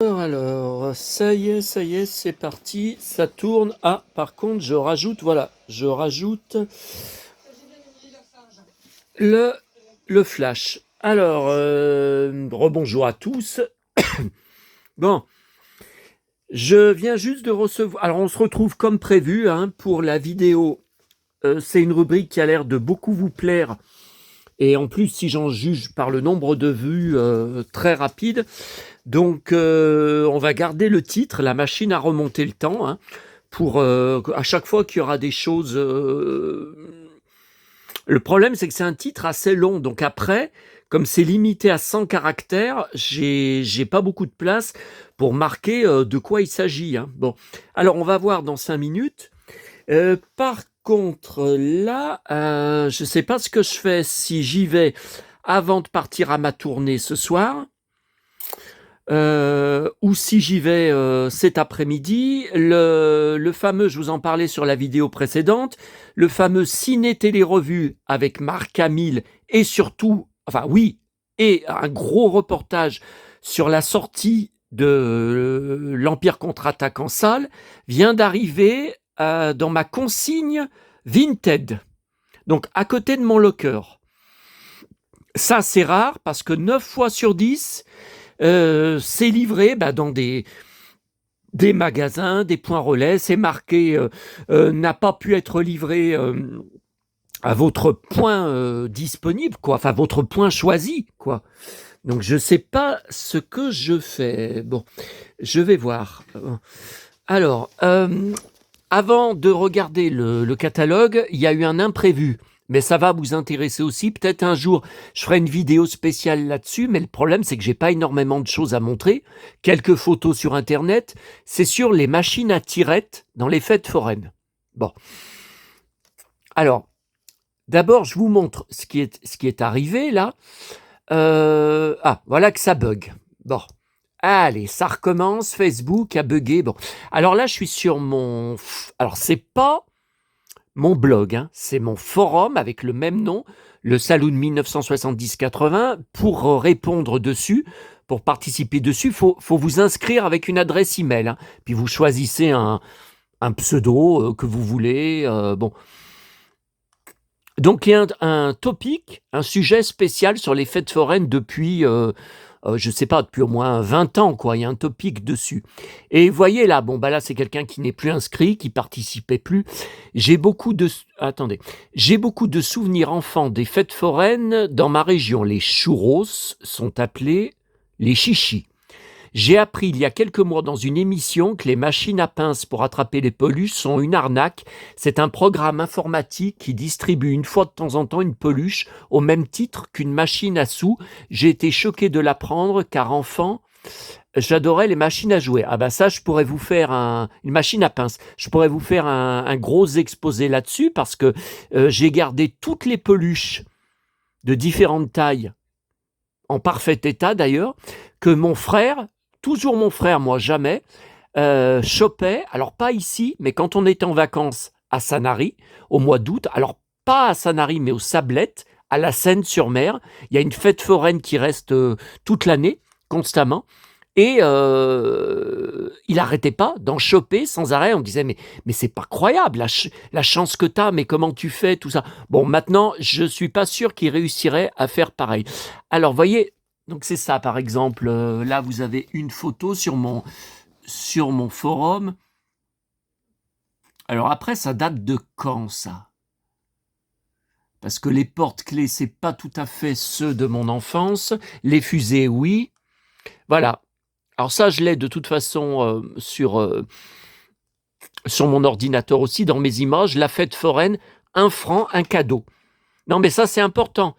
Alors, ça y est, c'est parti, ça tourne. Ah, par contre, je rajoute le, le flash. Alors, rebonjour à tous. Bon, je viens juste de recevoir. Alors, on se retrouve comme prévu pour la vidéo. C'est une rubrique qui a l'air de beaucoup vous plaire. Et en plus, si j'en juge par le nombre de vues très rapide. Donc, on va garder le titre, la machine à remonter le temps, pour à chaque fois qu'il y aura des choses. Le problème, c'est que c'est un titre assez long. Donc après, comme c'est limité à 100 caractères, j'ai pas beaucoup de place pour marquer de quoi il s'agit. Bon, alors on va voir dans 5 minutes. Par contre, là, je sais pas ce que je fais si j'y vais avant de partir à ma tournée ce soir. Ou si j'y vais cet après-midi, le fameux, je vous en parlais sur la vidéo précédente, le fameux ciné télé-revue avec Marc Hamill et surtout, enfin oui, et un gros reportage sur la sortie de l'Empire contre-attaque en salle, vient d'arriver dans ma consigne Vinted, donc à côté de mon locker. Ça, c'est rare parce que 9 fois sur 10, c'est livré dans des magasins, des points relais, c'est marqué n'a pas pu être livré à votre point disponible, quoi, enfin votre point choisi, quoi. Donc je sais pas ce que je fais. Bon, je vais voir. Alors, avant de regarder le catalogue, il y a eu un imprévu. Mais ça va vous intéresser aussi. Peut-être un jour, je ferai une vidéo spéciale là-dessus. Mais le problème, c'est que j'ai pas énormément de choses à montrer. Quelques photos sur Internet. C'est sur les machines à tirettes dans les fêtes foraines. Bon. Alors, d'abord, je vous montre ce qui est arrivé là. Voilà que ça bug. Bon. Allez, ça recommence. Facebook a bugué. Bon. Alors là, je suis sur mon... Alors, c'est pas mon blog, c'est mon forum avec le même nom, le Saloon 1970-80, pour répondre dessus, pour participer dessus, faut vous inscrire avec une adresse email, puis vous choisissez un pseudo que vous voulez, bon. Donc il y a un topic, un sujet spécial sur les fêtes foraines depuis je sais pas, depuis au moins 20 ans, quoi. Il y a un topic dessus. Et vous voyez là, là, c'est quelqu'un qui n'est plus inscrit, qui participait plus. J'ai beaucoup de souvenirs enfants des fêtes foraines dans ma région. Les churros sont appelés les chichis. J'ai appris il y a quelques mois dans une émission que les machines à pince pour attraper les peluches sont une arnaque. C'est un programme informatique qui distribue une fois de temps en temps une peluche au même titre qu'une machine à sous. J'ai été choqué de l'apprendre car enfant, j'adorais les machines à jouer. Ça, je pourrais vous faire une machine à pince. Je pourrais vous faire un gros exposé là-dessus parce que j'ai gardé toutes les peluches de différentes tailles, en parfait état d'ailleurs, que mon frère, toujours mon frère, moi jamais, chopait, alors pas ici, mais quand on était en vacances à Sanary, au mois d'août, alors pas à Sanary, mais aux Sablettes, à la Seine-sur-Mer, il y a une fête foraine qui reste toute l'année, constamment, et il arrêtait pas d'en choper sans arrêt. On disait, mais c'est pas croyable, la chance que tu as, mais comment tu fais, tout ça. Bon, maintenant, je suis pas sûr qu'il réussirait à faire pareil. Alors, voyez, donc c'est ça, par exemple, là, vous avez une photo sur mon forum. Alors après, ça date de quand, ça? Parce que les porte-clés, c'est pas tout à fait ceux de mon enfance. Les fusées, oui. Voilà. Alors ça, je l'ai de toute façon sur mon ordinateur aussi, dans mes images. La fête foraine, 1 franc, un cadeau. Non, mais ça, c'est important.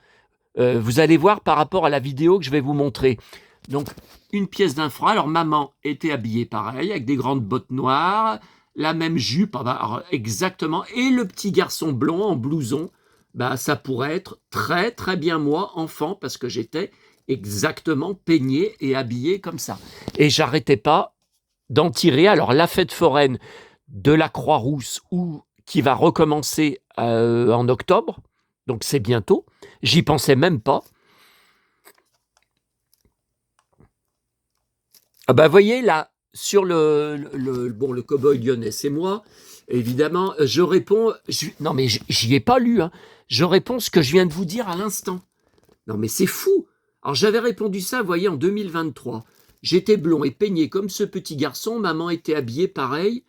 Vous allez voir par rapport à la vidéo que je vais vous montrer. Donc, une pièce d'1 franc. Alors, maman était habillée pareil, avec des grandes bottes noires, la même jupe, alors, exactement. Et le petit garçon blond en blouson, ça pourrait être très, très bien moi, enfant, parce que j'étais exactement peigné et habillé comme ça. Et j'arrêtais pas d'en tirer. Alors, la fête foraine de la Croix-Rousse, qui va recommencer en octobre, donc c'est bientôt. J'y pensais même pas. Ah bah, voyez là, sur bon, le cow-boy lyonnais, c'est moi, évidemment, je réponds, non mais j'y ai pas lu, hein. Je réponds ce que je viens de vous dire à l'instant. Non mais c'est fou. Alors j'avais répondu ça, vous voyez, en 2023. J'étais blond et peigné comme ce petit garçon, maman était habillée pareil.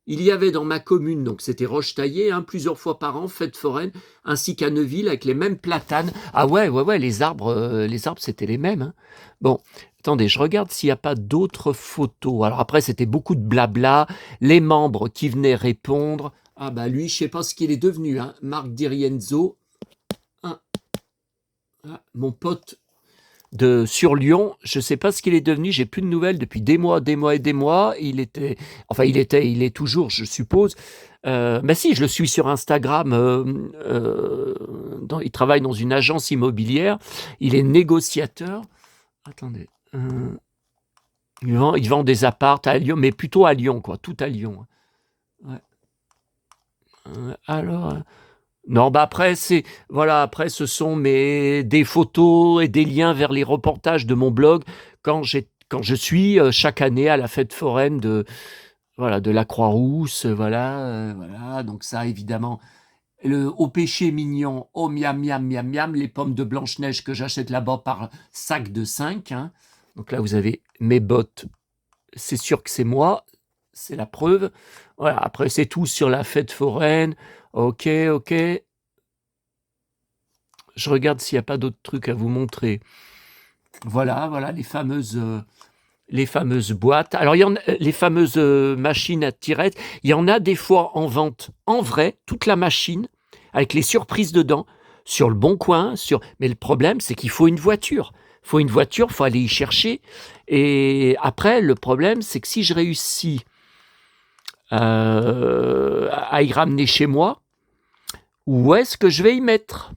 Il y avait dans ma commune, donc c'était Roche-Taillée, hein, plusieurs fois par an, fête foraine, ainsi qu'à Neuville avec les mêmes platanes. Ah ouais, les arbres, c'était les mêmes, hein. Bon, attendez, je regarde s'il n'y a pas d'autres photos. Alors après, c'était beaucoup de blabla, les membres qui venaient répondre. Ah bah lui, je sais pas ce qu'il est devenu, hein, Marc Dirienzo. Ah, mon pote sur Lyon, je ne sais pas ce qu'il est devenu, j'ai plus de nouvelles depuis des mois et des mois. Il est toujours, je suppose. Mais si, je le suis sur Instagram. Il travaille dans une agence immobilière. Il est négociateur. Attendez. Il vend des apparts à Lyon, mais plutôt à Lyon, quoi. Tout à Lyon. Ouais. Alors. Non, bah après, après, ce sont des photos et des liens vers les reportages de mon blog quand je suis chaque année à la fête foraine de la Croix-Rousse, voilà. Donc ça, évidemment, au péché mignon, au miam, miam, miam, miam, les pommes de Blanche-Neige que j'achète là-bas par sac de 5, hein. Donc là, vous avez mes bottes. C'est sûr que c'est moi. C'est la preuve. Voilà. Après, c'est tout sur la fête foraine. Ok. Je regarde s'il n'y a pas d'autres trucs à vous montrer. Voilà, les fameuses boîtes. Alors, il y en a, les fameuses machines à tirettes. Il y en a des fois en vente en vrai, toute la machine, avec les surprises dedans, sur le bon coin. Mais le problème, c'est qu'il faut une voiture. Il faut aller y chercher. Et après, le problème, c'est que si je réussis à y ramener chez moi, où est-ce que je vais y mettre ?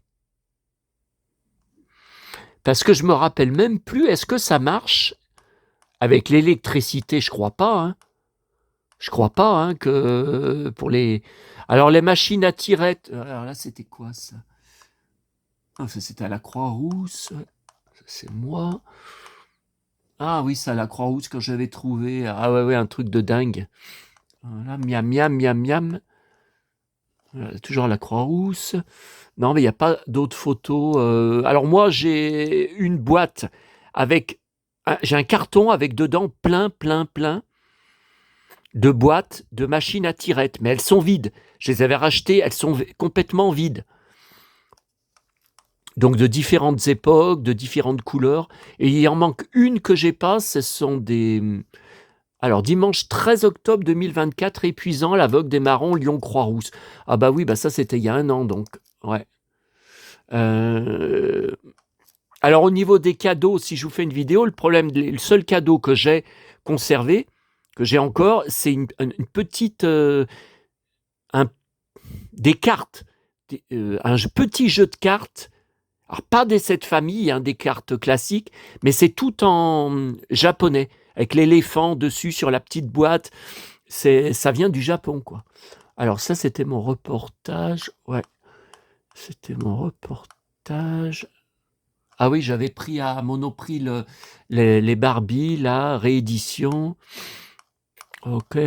Parce que je me rappelle même plus, est-ce que ça marche avec l'électricité? Je crois pas, hein. Je crois pas, hein, que pour les... Alors les machines à tirettes, alors là c'était quoi ça? Ah, ça c'était à la Croix-Rousse, ça c'est moi. Ah oui, ça à la Croix-Rousse quand j'avais trouvé, ah ouais, un truc de dingue. Voilà, miam, miam, miam, miam. Voilà, toujours à la Croix-Rousse. Non, mais il n'y a pas d'autres photos. Alors moi, j'ai une boîte avec... J'ai un carton avec dedans plein de boîtes de machines à tirettes, mais elles sont vides. Je les avais rachetées, elles sont complètement vides. Donc de différentes époques, de différentes couleurs. Et il en manque une que j'ai pas, ce sont des... Alors, dimanche 13 octobre 2024, épuisant, la Vogue des Marrons, Lyon-Croix-Rousse. Ah bah oui, bah ça c'était il y a un an, donc, ouais. Alors au niveau des cadeaux, si je vous fais une vidéo, le seul cadeau que j'ai conservé, que j'ai encore, c'est une petite, des cartes, un petit jeu de cartes. Alors pas des 7 familles, hein, des cartes classiques, mais c'est tout en japonais, avec l'éléphant dessus sur la petite boîte. Ça vient du Japon, quoi. Alors ça, c'était mon reportage. Ouais, c'était mon reportage. Ah oui, j'avais pris à Monoprix les Barbie, la réédition. Ok,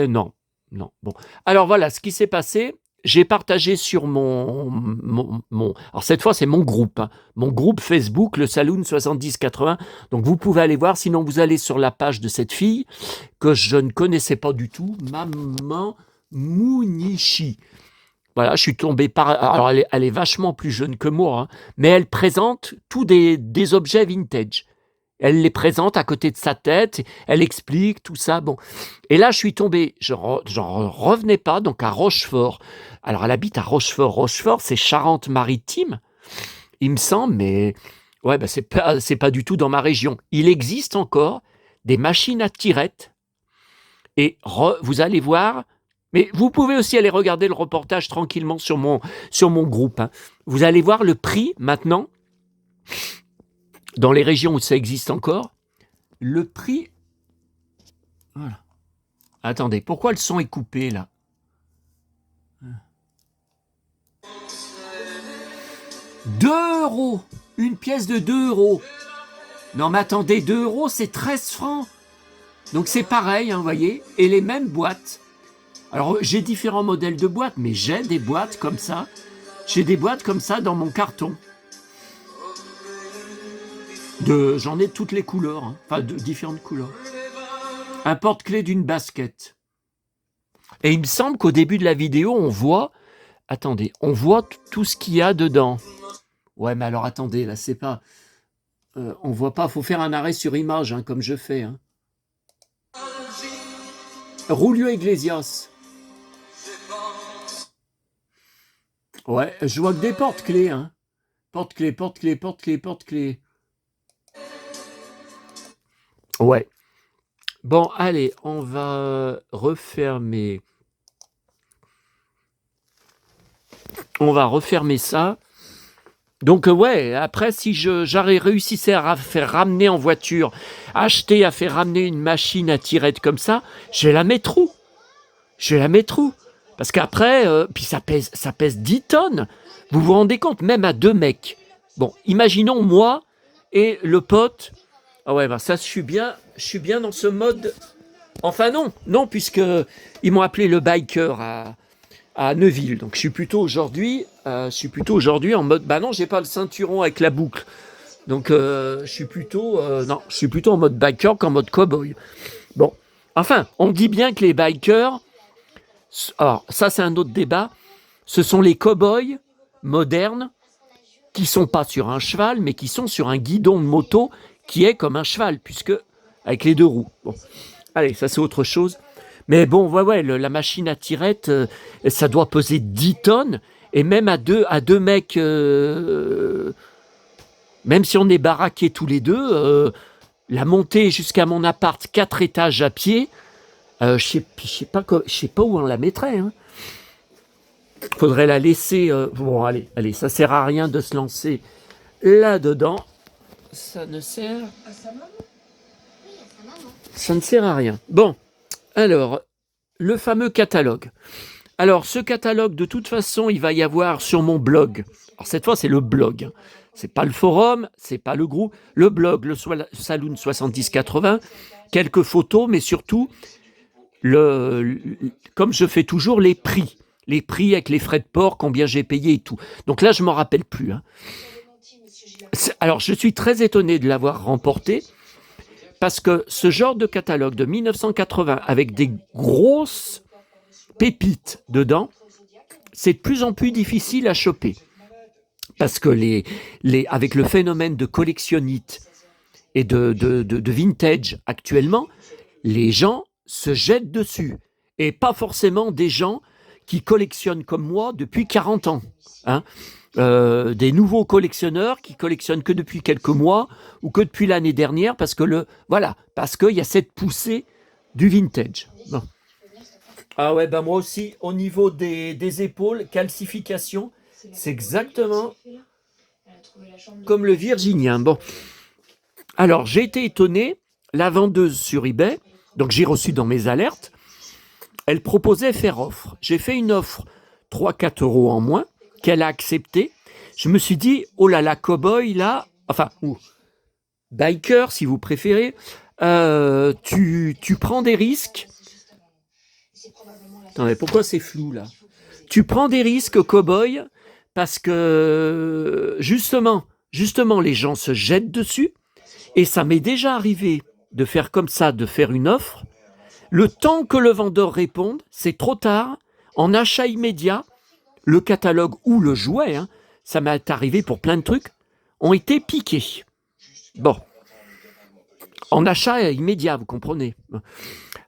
non. Bon. Alors voilà, ce qui s'est passé, j'ai partagé sur alors cette fois c'est mon groupe, hein, mon groupe Facebook, le Saloon 7080. Donc vous pouvez aller voir, sinon vous allez sur la page de cette fille que je ne connaissais pas du tout, Maman Munichi. Voilà, je suis tombé alors elle est vachement plus jeune que moi, hein, mais elle présente tous des objets vintage. Elle les présente à côté de sa tête, elle explique tout ça. Bon, et là je suis tombé, j'en revenais pas, donc à Rochefort. Alors elle habite à Rochefort. Rochefort, c'est Charente-Maritime, il me semble, mais ouais, bah c'est pas du tout dans ma région. Il existe encore des machines à tirettes, et vous allez voir. Mais vous pouvez aussi aller regarder le reportage tranquillement sur mon groupe, hein. Vous allez voir le prix maintenant, dans les régions où ça existe encore, le prix... Voilà. Attendez, pourquoi le son est coupé là? 2 €. Une pièce de 2 €. Non mais attendez, 2 €, c'est 13 francs. Donc c'est pareil, hein, vous voyez, et les mêmes boîtes. Alors j'ai différents modèles de boîtes, mais j'ai des boîtes comme ça. J'ai des boîtes comme ça dans mon carton. J'en ai de toutes les couleurs, hein, enfin de différentes couleurs. Un porte-clés d'une basket. Et il me semble qu'au début de la vidéo, on voit... Attendez, on voit tout ce qu'il y a dedans. Ouais, mais alors attendez, là c'est pas... on voit pas, faut faire un arrêt sur image, hein, comme je fais. Hein. Julio Iglesias. Ouais, je vois que des porte-clés. Hein. Porte-clés, porte-clés, porte-clés, porte-clés. Ouais. Bon, allez, on va refermer. On va refermer ça. Donc, ouais, après, si j'aurais réussi à faire ramener en voiture, à faire ramener une machine à tirette comme ça, je vais la mettre où? Je vais la mettre où? Parce qu'après, puis ça pèse 10 tonnes. Vous vous rendez compte, même à 2 mecs. Bon, imaginons moi et le pote. Ah ouais, ben ça, je suis bien dans ce mode. Enfin non, puisque ils m'ont appelé le biker à Neuville. Donc je suis plutôt aujourd'hui en mode. Bah non, j'ai pas le ceinturon avec la boucle. Donc je suis plutôt en mode biker qu'en mode cowboy. Bon, enfin, on dit bien que les bikers. Alors, ça, c'est un autre débat. Ce sont les cow-boys modernes qui sont pas sur un cheval, mais qui sont sur un guidon de moto qui est comme un cheval, puisque avec les 2 roues. Bon, allez, ça, c'est autre chose. Mais bon, ouais, la machine à tirette, ça doit peser 10 tonnes. Et même à deux mecs, même si on est baraqués tous les deux, la montée jusqu'à mon appart, 4 étages à pied, je sais pas où on la mettrait. Hein. Faudrait la laisser. Bon, allez, ça sert à rien de se lancer là-dedans. Ça ne sert. Ça ne sert à rien. Bon, alors, le fameux catalogue. Alors, ce catalogue, de toute façon, il va y avoir sur mon blog. Alors, cette fois, c'est le blog. C'est pas le forum, c'est pas le groupe. Le blog, le Saloon 7080, quelques photos, mais surtout, comme je fais toujours, les prix. Les prix avec les frais de port, combien j'ai payé et tout. Donc là, je ne m'en rappelle plus. Hein. Alors, je suis très étonné de l'avoir remporté, parce que ce genre de catalogue de 1980, avec des grosses pépites dedans, c'est de plus en plus difficile à choper. Parce que avec le phénomène de collectionnite et de vintage actuellement, les gens se jettent dessus. Et pas forcément des gens qui collectionnent comme moi depuis 40 ans. Hein. Des nouveaux collectionneurs qui collectionnent que depuis quelques mois ou que depuis l'année dernière parce qu'il y a cette poussée du vintage. Bon. Ah ouais, ben moi aussi, au niveau des épaules, calcification, c'est exactement comme le virginien. Bon. Alors, j'ai été étonné, la vendeuse sur eBay, donc j'ai reçu dans mes alertes, elle proposait faire offre. J'ai fait une offre 3-4 € en moins, qu'elle a accepté. Je me suis dit, oh là là, cow-boy, là, enfin, ou biker, si vous préférez, tu prends des risques. Attendez, pourquoi c'est flou, là? Tu prends des risques, cow-boy, parce que, justement, les gens se jettent dessus, et ça m'est déjà arrivé de faire comme ça, de faire une offre. Le temps que le vendeur réponde, c'est trop tard. En achat immédiat, le catalogue ou le jouet, hein, ça m'est arrivé pour plein de trucs, ont été piqués. Bon. En achat immédiat, vous comprenez.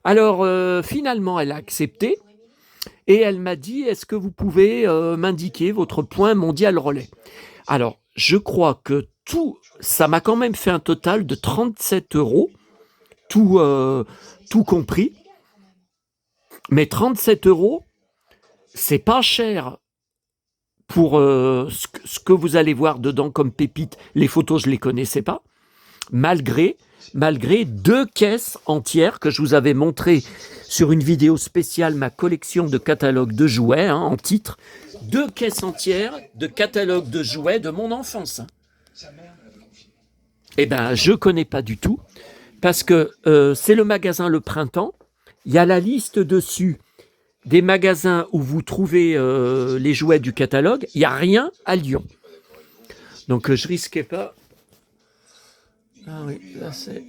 Alors, finalement, elle a accepté et elle m'a dit, est-ce que vous pouvez m'indiquer votre point mondial relais? Alors, je crois que ça m'a quand même fait un total de 37 €, tout compris. Mais 37 €, c'est pas cher pour ce que vous allez voir dedans comme pépites. Les photos, je ne les connaissais pas. Malgré 2 caisses entières que je vous avais montrées sur une vidéo spéciale, ma collection de catalogues de jouets, hein, en titre. 2 caisses entières de catalogues de jouets de mon enfance. Eh bien, je ne connais pas du tout. parce que c'est le magasin Le Printemps. Il y a la liste dessus des magasins où vous trouvez les jouets du catalogue. Il n'y a rien à Lyon. Donc je risquais pas. Ah oui, là c'est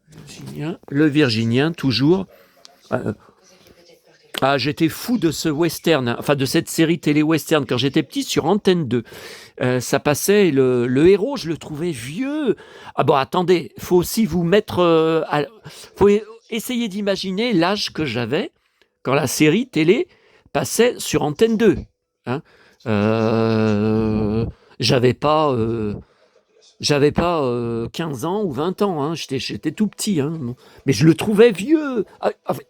Virginien. Le Virginien, toujours. J'étais fou de ce western, enfin de cette série télé-western quand j'étais petit sur Antenne 2. Ça passait, le héros, je le trouvais vieux. Ah bon, attendez, faut aussi vous mettre... faut essayer d'imaginer l'âge que j'avais quand la série télé passait sur Antenne 2. Hein. J'avais pas... J'avais pas 15 ans ou 20 ans, hein. J'étais tout petit, hein. Mais je le trouvais vieux.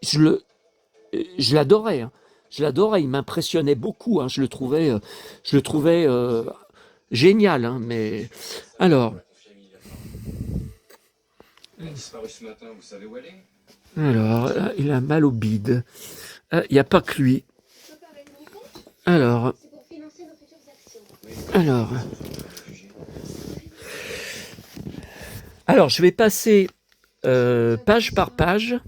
Je l'adorais, hein. Je l'adorais, il m'impressionnait beaucoup, hein. Je le trouvais génial, hein. Mais alors, il a mal au bide. Il n'y a pas que lui. Alors, je vais passer page par page.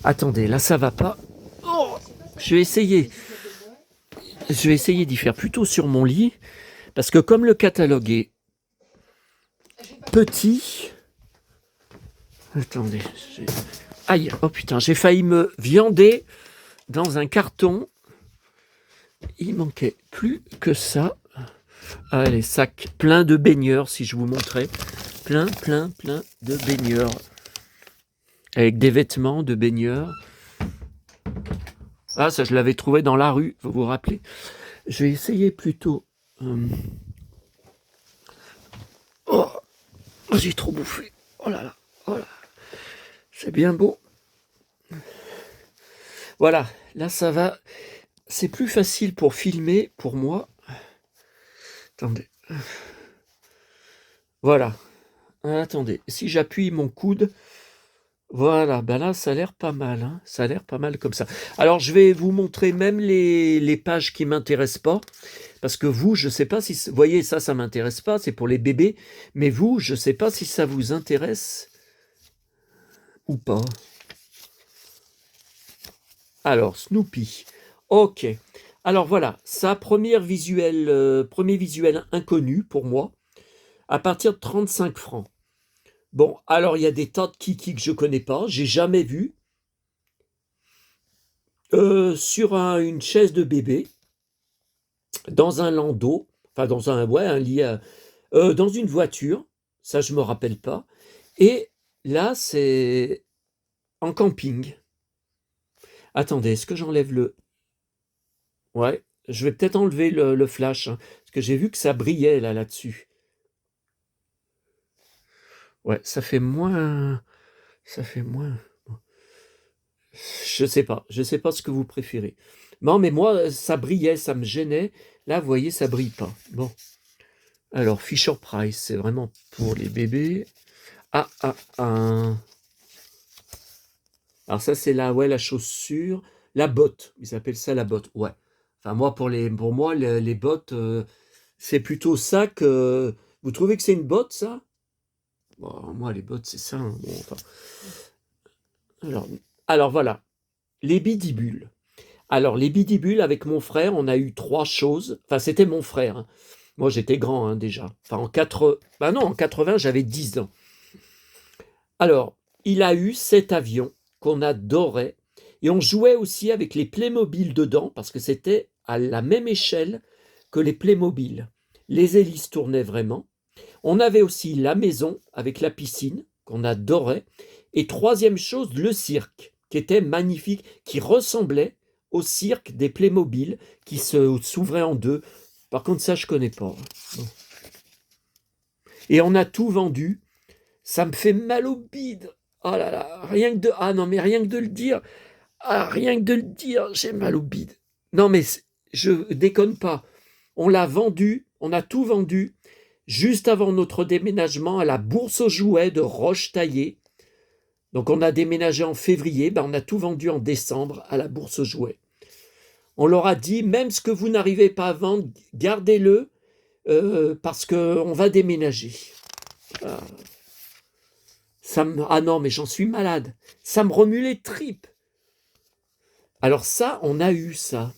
Attendez, là ça va pas. Oh, je vais essayer d'y faire plutôt sur mon lit, parce que comme le catalogue est petit... Attendez. Aïe, oh putain, j'ai failli me viander dans un carton. Il manquait plus que ça. Ah, les sacs pleins de baigneurs, si je vous montrais. Plein de baigneurs. Avec des vêtements de baigneurs. Ah, ça, je l'avais trouvé dans la rue, vous vous rappelez. Je vais essayer plutôt... Oh, j'ai trop bouffé. Oh là là, oh là. C'est bien beau. Voilà, là, ça va... C'est plus facile pour filmer, pour moi. Attendez. Voilà. Attendez, si j'appuie mon coude... Voilà, ben là, ça a l'air pas mal, hein. Ça a l'air pas mal comme ça. Alors, je vais vous montrer même les pages qui ne m'intéressent pas, parce que vous, je ne sais pas si... Vous voyez, ça ne m'intéresse pas, c'est pour les bébés, mais vous, je ne sais pas si ça vous intéresse ou pas. Alors, Snoopy. Ok. Alors, voilà, ça, premier visuel inconnu pour moi, à partir de 35 francs. Bon, alors il y a des tas de kikis que je connais pas, j'ai jamais vu. Sur une chaise de bébé, dans un landau, enfin dans un lit, dans une voiture, ça je me rappelle pas. Et là c'est en camping. Attendez, est-ce que j'enlève le... Ouais, je vais peut-être enlever le flash, hein, parce que j'ai vu que ça brillait là-dessus. Ouais, ça fait moins... Je sais pas ce que vous préférez. Non, mais moi, ça brillait, ça me gênait. Là, vous voyez, ça brille pas. Bon. Alors, Fisher Price, c'est vraiment pour les bébés. Alors ça, c'est la chaussure. La botte, ils appellent ça la botte. Ouais. Enfin, moi, pour moi, les bottes, c'est plutôt ça que... Vous trouvez que c'est une botte, ça? Bon, moi, les bottes, c'est ça, hein. Bon, enfin... Alors, voilà. Les bidibules. Alors, les bidibules, avec mon frère, on a eu 3 choses. Enfin, c'était mon frère, hein. Moi, j'étais grand, hein, déjà. Enfin, en 80, j'avais 10 ans. Alors, il a eu cet avion qu'on adorait. Et on jouait aussi avec les Playmobil dedans, parce que c'était à la même échelle que les Playmobil. Les hélices tournaient vraiment. On avait aussi la maison avec la piscine, qu'on adorait. Et troisième chose, le cirque, qui était magnifique, qui ressemblait au cirque des Playmobil, qui s'ouvrait en deux. Par contre, ça, je connais pas. Bon. Et on a tout vendu. Ça me fait mal au bide. Oh là là, rien que de le dire. Rien que de le dire, j'ai mal au bide. Non, mais je déconne pas. On l'a vendu, on a tout vendu, juste avant notre déménagement à la Bourse aux Jouets de Roche-Taillée. Donc on a déménagé en février, on a tout vendu en décembre à la Bourse aux Jouets. On leur a dit, même ce que vous n'arrivez pas à vendre, gardez-le, parce qu'on va déménager. Ah, ah non, mais j'en suis malade. Ça me remue les tripes. Alors ça, on a eu ça.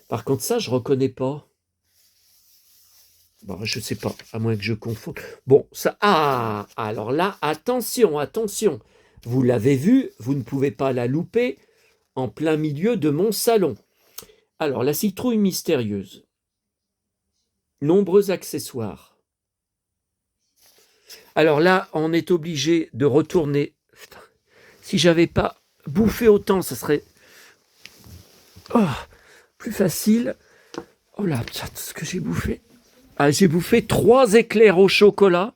Par contre, ça, je reconnais pas. Bon, je sais pas, à moins que je confonde. Bon, ça... Ah, alors là, attention, attention. Vous l'avez vu, vous ne pouvez pas la louper en plein milieu de mon salon. Alors, la citrouille mystérieuse. Nombreux accessoires. Alors là, on est obligé de retourner. Putain. Si j'avais pas bouffé autant, ça serait plus facile. Oh là, putain, ce que j'ai bouffé. Ah, j'ai bouffé 3 éclairs au chocolat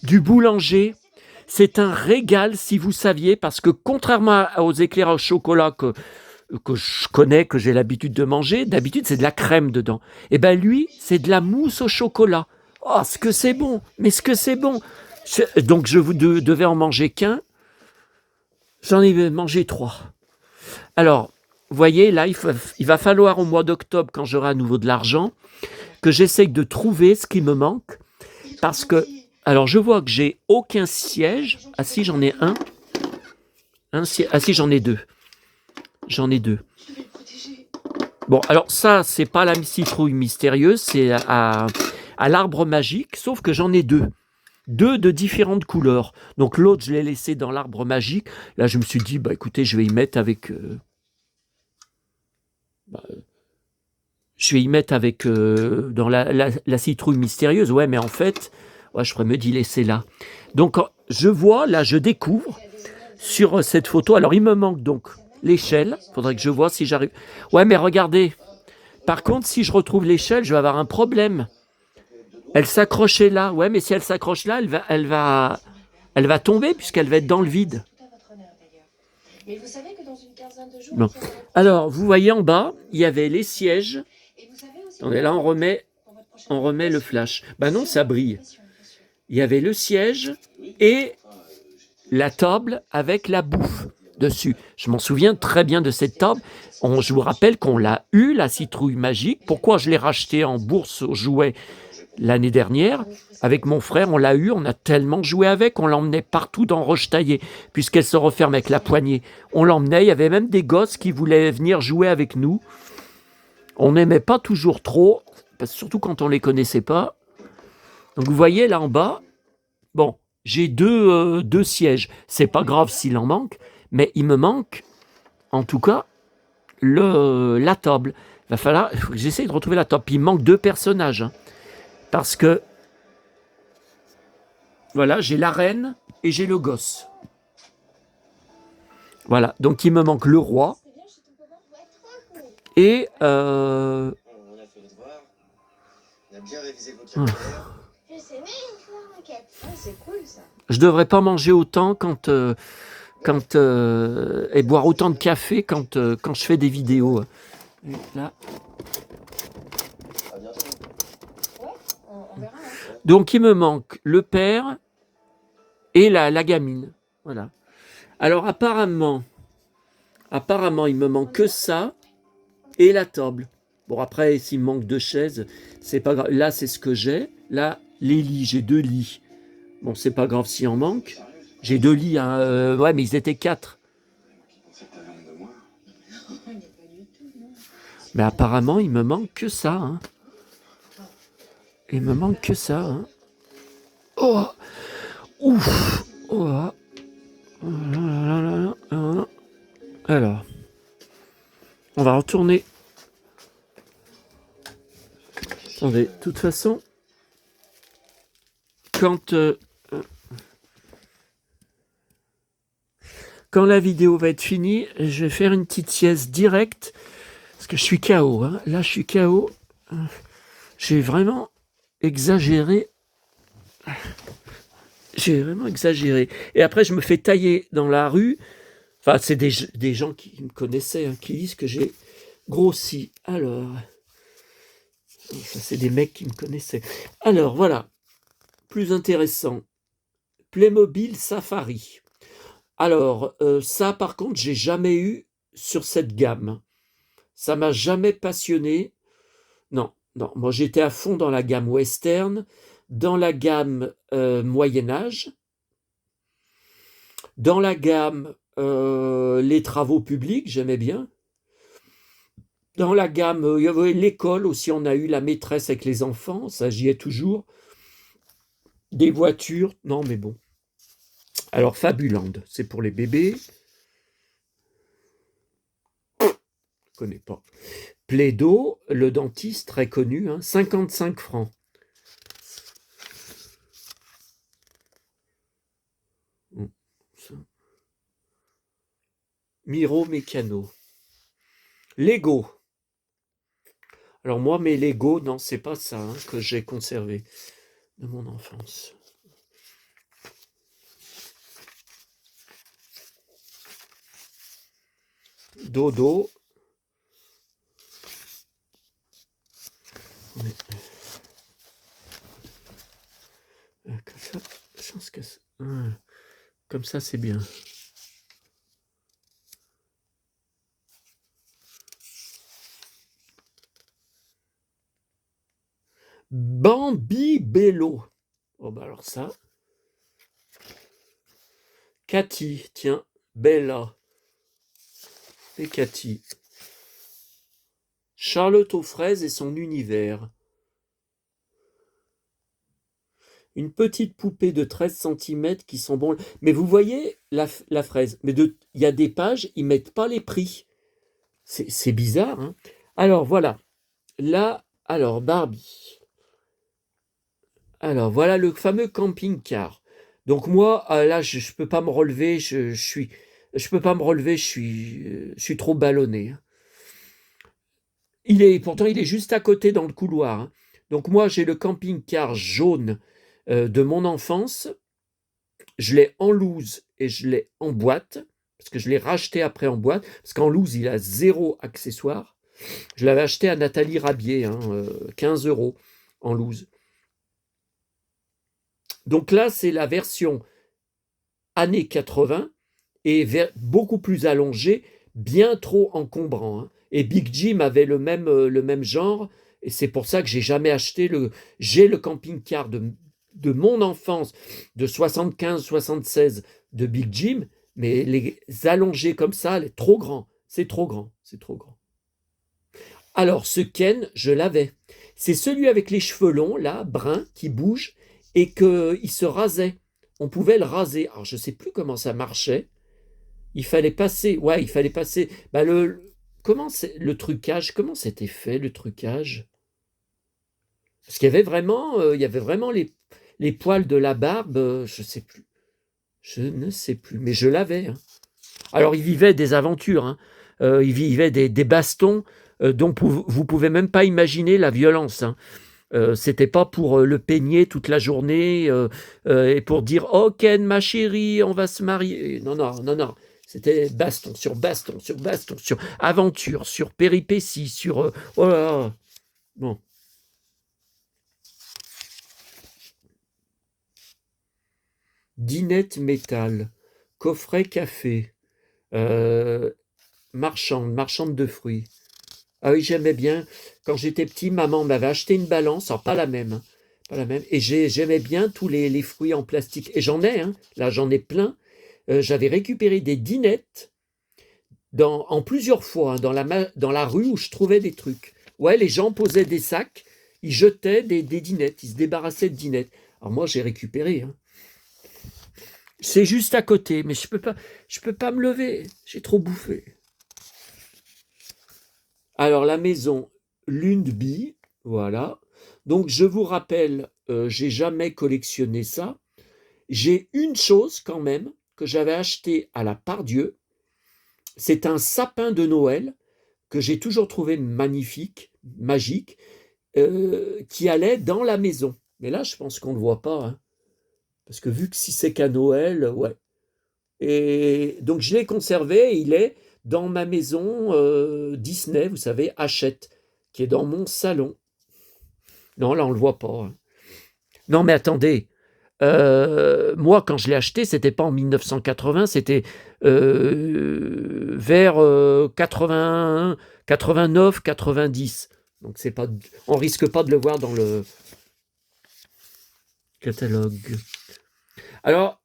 du boulanger. C'est un régal, si vous saviez, parce que contrairement aux éclairs au chocolat que je connais, que j'ai l'habitude de manger, d'habitude c'est de la crème dedans. Et ben lui, c'est de la mousse au chocolat. Oh, ce que c'est bon, mais ce que c'est bon. Donc je vous devais en manger qu'un. J'en ai mangé 3. Alors, vous voyez, là, il va falloir au mois d'octobre, quand j'aurai à nouveau de l'argent, que j'essaye de trouver ce qui me manque. Parce que, alors je vois que j'ai aucun siège. Ah si, j'en ai un. Ah si, j'en ai 2. J'en ai 2. Bon, alors ça, c'est pas la citrouille mystérieuse, c'est à l'arbre magique, sauf que j'en ai 2. 2 de différentes couleurs. Donc l'autre, je l'ai laissé dans l'arbre magique. Là, je me suis dit, bah écoutez, je vais y mettre avec... dans la citrouille mystérieuse. Ouais, mais en fait, ouais, je pourrais me d'y laisser là. Donc, je vois, là, je découvre sur cette photo. Alors, il me manque donc l'échelle. Il faudrait que je vois si j'arrive. Ouais, mais regardez. Par contre, si je retrouve l'échelle, je vais avoir un problème. Elle s'accrochait là. Ouais, mais si elle s'accroche là, elle va tomber puisqu'elle va être dans le vide. Bon. Alors, vous voyez en bas, il y avait les sièges. Et là, on remet le flash. Ben non, ça brille. Il y avait le siège et la table avec la bouffe dessus. Je m'en souviens très bien de cette table. Je vous rappelle qu'on l'a eu, la citrouille magique. Pourquoi je l'ai rachetée en bourse aux jouets l'année dernière? Avec mon frère, on l'a eu, on a tellement joué avec, on l'emmenait partout dans Rochetaillé, puisqu'elle se referme avec la poignée. On l'emmenait, il y avait même des gosses qui voulaient venir jouer avec nous. On n'aimait pas toujours trop, surtout quand on ne les connaissait pas. Donc vous voyez là en bas, bon, j'ai 2 sièges. C'est pas grave s'il en manque, mais il me manque, en tout cas, la table. Il va falloir que j'essaye de retrouver la table. Puis il manque 2 personnages. Hein, parce que, voilà, j'ai la reine et j'ai le gosse. Voilà, donc il me manque le roi. Et... On a fait les devoirs. On a bien révisé le vocabulaire. Je sais même faire une enquête. Ah, c'est cool ça. Je devrais pas manger autant et boire autant de café quand je fais des vidéos. Et là. À bientôt. Ouais, on verra. Hein. Donc il me manque le père et la gamine. Voilà. Alors apparemment, il me manque que ça et la table. Bon après, s'il me manque 2 chaises, c'est pas grave. Là, c'est ce que j'ai. Là, les lits, j'ai 2 lits. Bon, c'est pas grave s'il en manque. J'ai 2 lits, hein. Ouais, mais ils étaient 4. Mais apparemment, il me manque que ça. Hein. Il me manque que ça. Hein. Oh, ouf. Oh. Alors, on va retourner. Attendez, de toute façon, quand la vidéo va être finie, je vais faire une petite sieste directe. Parce que je suis KO. Hein. Là, je suis KO. J'ai vraiment exagéré. J'ai vraiment exagéré. Et après, je me fais tailler dans la rue. Enfin, c'est des gens qui me connaissaient, hein, qui disent que j'ai grossi. Alors, ça, c'est des mecs qui me connaissaient. Alors, voilà. Plus intéressant. Playmobil Safari. Alors, ça, par contre, j'ai jamais eu sur cette gamme. Ça m'a jamais passionné. Non. Moi, j'étais à fond dans la gamme western. dans la gamme Moyen-Âge, dans la gamme les travaux publics, j'aimais bien. Dans la gamme, il y avait l'école aussi, on a eu la maîtresse avec les enfants, ça j'y ai toujours. Des voitures, non mais bon. Alors Fabuland, c'est pour les bébés. Je connais pas. Plaido, le dentiste, très connu, hein, 55 francs. Ça. Miro Mécano. Lego. Alors moi, mes Lego, non, c'est pas ça hein, que j'ai conservé de mon enfance. Dodo. Comme ça, c'est bien. Bambi Bello. Oh bah alors ça. Cathy, tiens, Bella. Et Cathy. Charlotte aux fraises et son univers. Une petite poupée de 13 cm qui sont bons. Mais vous voyez la fraise. Mais il y a des pages, ils mettent pas les prix. C'est bizarre. Hein. Alors voilà. Là, alors Barbie. Alors voilà le fameux camping-car. Donc moi, là, je peux pas me relever. Je peux pas me relever. Je suis trop ballonné. Hein. Pourtant, il est juste à côté dans le couloir. Hein. Donc moi, j'ai le camping-car jaune de mon enfance. Je l'ai en loose et je l'ai en boîte, parce que je l'ai racheté après en boîte, parce qu'en loose, il a 0 accessoire. Je l'avais acheté à Nathalie Rabier, 15 € en loose. Donc là, c'est la version années 80 et beaucoup plus allongée, bien trop encombrant. Hein. Et Big Jim avait le même genre, et c'est pour ça que j'ai jamais acheté j'ai le camping-car de mon enfance, de 75-76 de Big Jim, mais les allongés comme ça, trop grand, c'est trop grand, c'est trop grand. Alors ce Ken, je l'avais. C'est celui avec les cheveux longs, là, bruns, qui bouge, et qu'il se rasait. On pouvait le raser. Alors je ne sais plus comment ça marchait. Il fallait passer, bah, le trucage, comment c'était fait le trucage? Parce qu'il y avait vraiment les poils de la barbe, je sais plus. Je ne sais plus, mais je l'avais. Hein. Alors, il vivait des aventures. Hein. Il vivait des bastons dont vous pouvez même pas imaginer la violence. Hein. C'était pas pour le peigner toute la journée et pour dire « Oh Ken, ma chérie, on va se marier ». Non, non, non, non. C'était baston sur baston, sur baston, sur aventure, sur péripéties, sur... oh là là. Bon. Dinette métal, coffret café, marchande de fruits. Ah oui, j'aimais bien. Quand j'étais petit, maman m'avait acheté une balance, alors pas la même, hein, pas la même. Et j'aimais bien tous les fruits en plastique. Et j'en ai, hein, là j'en ai plein. J'avais récupéré des dinettes en plusieurs fois, hein, dans la rue où je trouvais des trucs. Ouais, les gens posaient des sacs, ils jetaient des dinettes, ils se débarrassaient de dinettes. Alors moi, j'ai récupéré. Hein. C'est juste à côté, mais je peux pas me lever. J'ai trop bouffé. Alors la maison Lundby, voilà. Donc je vous rappelle, j'ai jamais collectionné ça. J'ai une chose quand même que j'avais acheté à la Pardieu. C'est un sapin de Noël que j'ai toujours trouvé magnifique, magique, qui allait dans la maison. Mais là, je pense qu'on ne le voit pas. Hein. Parce que vu que si c'est qu'à Noël, ouais. Et donc je l'ai conservé, il est dans ma maison Disney, vous savez, Hachette, qui est dans mon salon. Non, là on le voit pas. Hein. Non mais attendez, moi quand je l'ai acheté, c'était pas en 1980, c'était vers 81, 89, 90. Donc c'est pas, on risque pas de le voir dans le... Catalogue. Alors,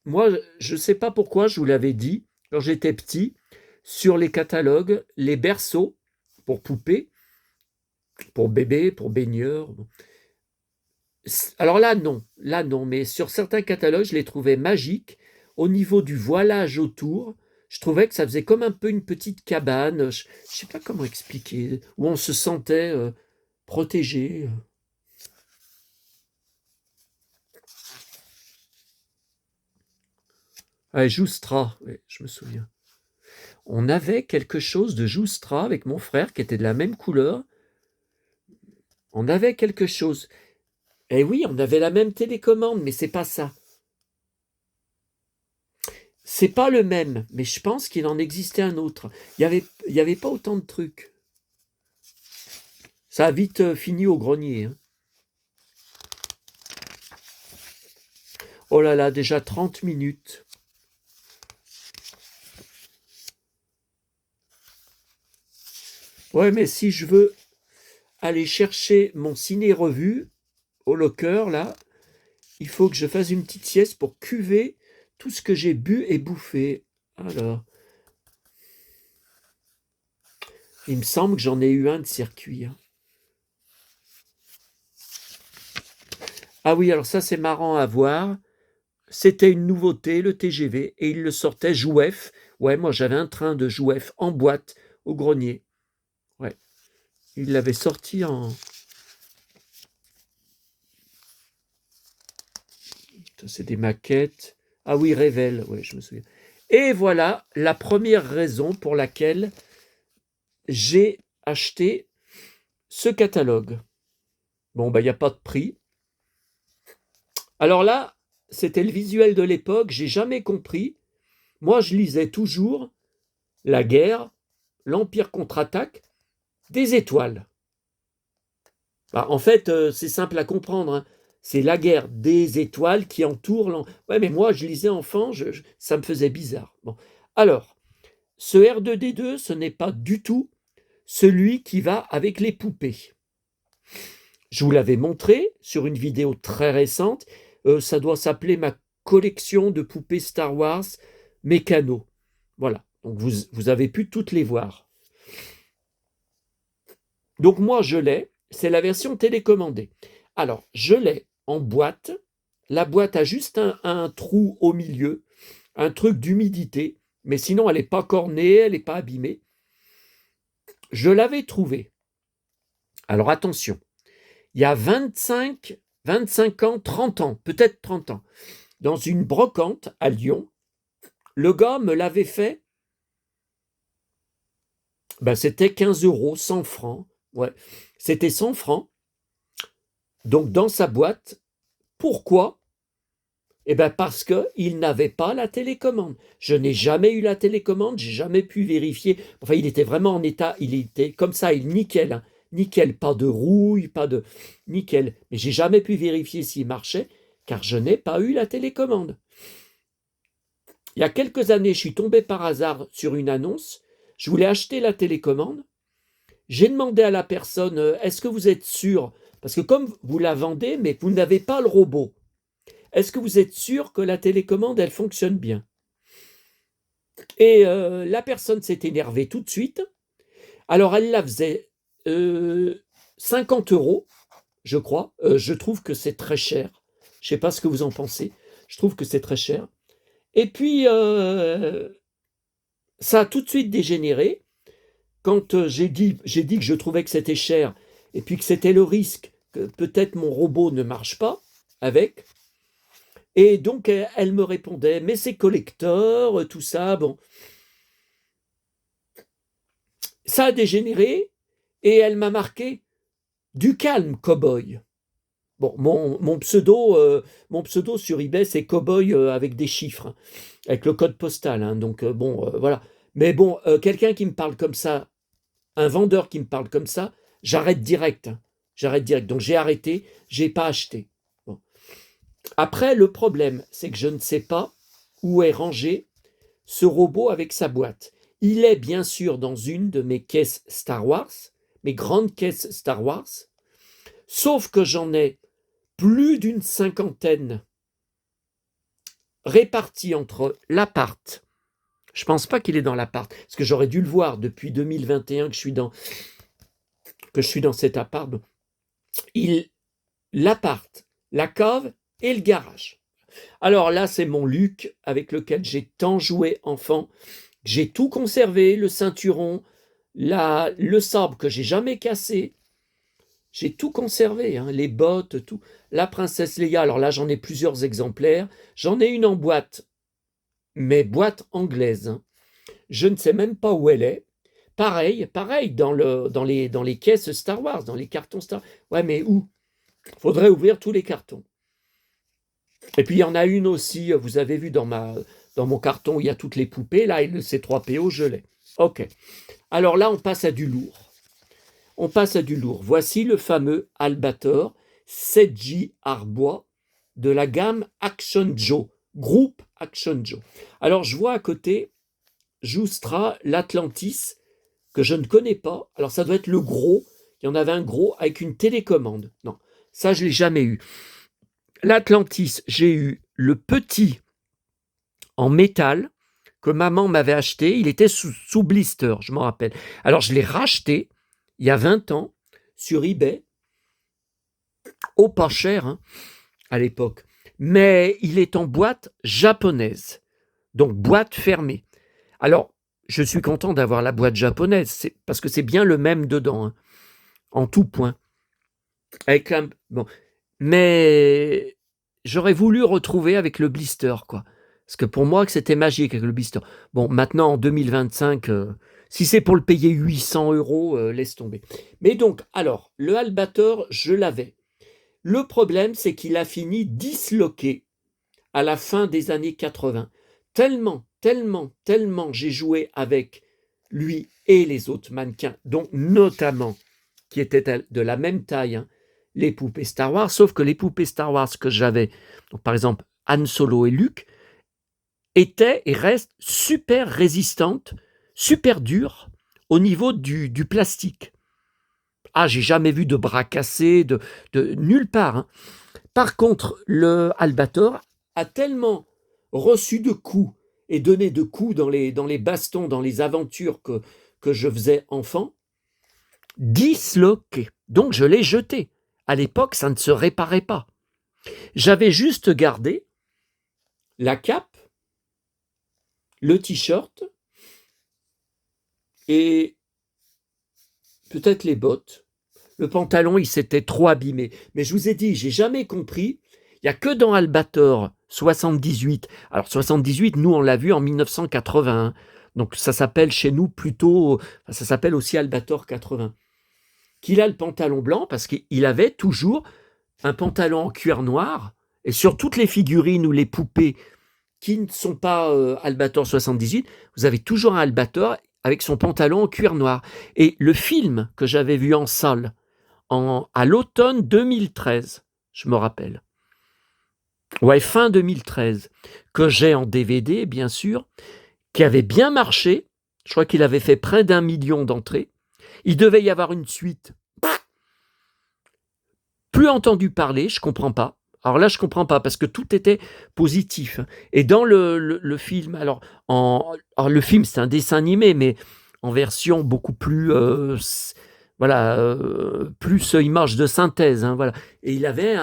moi, je ne sais pas pourquoi, je vous l'avais dit, quand j'étais petit, sur les catalogues, les berceaux pour poupées, pour bébés, pour baigneurs. Alors là non, mais sur certains catalogues, je les trouvais magiques. Au niveau du voilage autour, je trouvais que ça faisait comme un peu une petite cabane. Je ne sais pas comment expliquer, où on se sentait protégé. Ah, Joustra, oui, je me souviens. On avait quelque chose de Joustra avec mon frère qui était de la même couleur. On avait quelque chose. Eh oui, on avait la même télécommande, mais c'est pas ça. C'est pas le même, mais je pense qu'il en existait un autre. Il y avait pas autant de trucs. Ça a vite fini au grenier. Hein. Oh là là, déjà 30 minutes. Ouais, mais si je veux aller chercher mon ciné-revue au locker, là, il faut que je fasse une petite sieste pour cuver tout ce que j'ai bu et bouffé. Alors, il me semble que j'en ai eu un de circuit. Hein. Ah oui, alors ça c'est marrant à voir. C'était une nouveauté, le TGV, et il le sortait Jouef. Ouais, moi j'avais un train de Jouef en boîte au grenier. Ouais, il l'avait sorti en... Ça, c'est des maquettes. Ah oui, Révèle, ouais, je me souviens. Et voilà la première raison pour laquelle j'ai acheté ce catalogue. Bon, il n'y a pas de prix. Alors là, c'était le visuel de l'époque, j'ai jamais compris. Moi, je lisais toujours la guerre, l'Empire contre-attaque, des étoiles. En fait, c'est simple à comprendre. Hein. C'est la guerre des étoiles qui entourent l'Empire. Ouais, mais moi, je lisais enfant, ça me faisait bizarre. Bon. Alors, ce R2D2, ce n'est pas du tout celui qui va avec les poupées. Je vous l'avais montré sur une vidéo très récente. Ça doit s'appeler ma collection de poupées Star Wars mécano. Voilà. Donc vous avez pu toutes les voir. Donc moi je l'ai. C'est la version télécommandée. Alors je l'ai en boîte. La boîte a juste un trou au milieu, un truc d'humidité. Mais sinon elle n'est pas cornée, elle n'est pas abîmée. Je l'avais trouvée. Alors attention. Il y a 25 ans, 30 ans, peut-être 30 ans, dans une brocante à Lyon, le gars me l'avait fait, c'était 15 euros, 100 francs, ouais, c'était 100 francs, donc dans sa boîte. Pourquoi? Parce qu'il n'avait pas la télécommande. Je n'ai jamais eu la télécommande, j'ai jamais pu vérifier. Enfin, il était vraiment en état, il était comme ça, nickel, hein. Nickel, pas de rouille, pas de... Nickel. Mais j'ai jamais pu vérifier s'il marchait, car je n'ai pas eu la télécommande. Il y a quelques années, je suis tombé par hasard sur une annonce. Je voulais acheter la télécommande. J'ai demandé à la personne, est-ce que vous êtes sûr? Parce que comme vous la vendez, mais vous n'avez pas le robot. Est-ce que vous êtes sûr que la télécommande, elle fonctionne bien? Et la personne s'est énervée tout de suite. Alors, elle la faisait 50 euros, je crois. Je trouve que c'est très cher. Je ne sais pas ce que vous en pensez. Je trouve que c'est très cher. Et puis, ça a tout de suite dégénéré. Quand j'ai dit que je trouvais que c'était cher, et puis que c'était le risque que peut-être mon robot ne marche pas avec. Et donc, elle me répondait, mais c'est collector, tout ça, bon. Ça a dégénéré, et elle m'a marqué du calme, cowboy. Bon, mon pseudo sur eBay, c'est cowboy avec des chiffres, hein, avec le code postal. Hein, donc, voilà. Mais bon, quelqu'un qui me parle comme ça, un vendeur qui me parle comme ça, j'arrête direct. Hein, j'arrête direct. Donc, j'ai arrêté, j'ai pas acheté. Bon. Après, le problème, c'est que je ne sais pas où est rangé ce robot avec sa boîte. Il est bien sûr dans une de mes caisses Star Wars, mes grandes caisses Star Wars, sauf que j'en ai plus d'une cinquantaine répartis entre l'appart. Je pense pas qu'il est dans l'appart, parce que j'aurais dû le voir depuis 2021 que je suis dans cet appart. L'appart, la cave et le garage. Alors là, c'est mon Luc avec lequel j'ai tant joué enfant. J'ai tout conservé, le ceinturon, le sabre que j'ai jamais cassé. J'ai tout conservé, hein, les bottes, tout. La princesse Leia, alors là, j'en ai plusieurs exemplaires. J'en ai une en boîte, mais boîte anglaise. Hein. Je ne sais même pas où elle est. Pareil, dans les caisses Star Wars, dans les cartons Star Wars. Ouais, mais où? Faudrait ouvrir tous les cartons. Et puis, il y en a une aussi, vous avez vu dans mon carton, où il y a toutes les poupées. Là, le C3PO, je l'ai. OK. Alors là, on passe à du lourd. Voici le fameux Albator 7J Arbois de la gamme Action Joe, groupe Action Joe. Alors, je vois à côté Joustra, l'Atlantis, que je ne connais pas. Alors, ça doit être le gros. Il y en avait un gros avec une télécommande. Non, ça, je ne l'ai jamais eu. L'Atlantis, j'ai eu le petit en métal que maman m'avait acheté. Il était sous blister, je m'en rappelle. Alors, je l'ai racheté il y a 20 ans sur eBay, au pas cher hein, à l'époque. Mais il est en boîte japonaise, donc boîte fermée. Alors, je suis content d'avoir la boîte japonaise, parce que c'est bien le même dedans, hein, en tout point. Bon. Mais j'aurais voulu retrouver avec le blister, quoi. Parce que pour moi, c'était magique avec le blister. Bon, maintenant, en 2025, si c'est pour le payer 800 €, laisse tomber. Mais donc, alors, le Albator, je l'avais. Le problème, c'est qu'il a fini disloqué à la fin des années 80. Tellement j'ai joué avec lui et les autres mannequins, dont notamment, qui étaient de la même taille, hein, les poupées Star Wars, sauf que les poupées Star Wars que j'avais, donc par exemple Han Solo et Luke, étaient et restent super résistantes, super dures au niveau du plastique. Ah, j'ai jamais vu de bras cassés, de nulle part. Hein. Par contre, le Albator a tellement reçu de coups et donné de coups dans les bastons, dans les aventures que je faisais enfant, disloqué. Donc je l'ai jeté. À l'époque, ça ne se réparait pas. J'avais juste gardé la cape, le t-shirt et peut-être les bottes. Le pantalon, il s'était trop abîmé. Mais je vous ai dit, j'ai jamais compris. Il n'y a que dans Albator 78. Alors 78, nous, on l'a vu en 1981. Donc ça s'appelle chez nous plutôt, ça s'appelle aussi Albator 80. Qu'il a le pantalon blanc parce qu'il avait toujours un pantalon en cuir noir. Et sur toutes les figurines ou les poupées qui ne sont pas Albator 78, vous avez toujours un Albator avec son pantalon en cuir noir. Et le film que j'avais vu en salle à l'automne 2013, je me rappelle. Ouais, fin 2013, que j'ai en DVD, bien sûr, qui avait bien marché. Je crois qu'il avait fait près d'1 million d'entrées. Il devait y avoir une suite. Plus entendu parler, je comprends pas. Alors là, je comprends pas, parce que tout était positif. Et dans le film, alors le film, c'est un dessin animé, mais en version beaucoup plus... plus image de synthèse, hein, voilà. Et il avait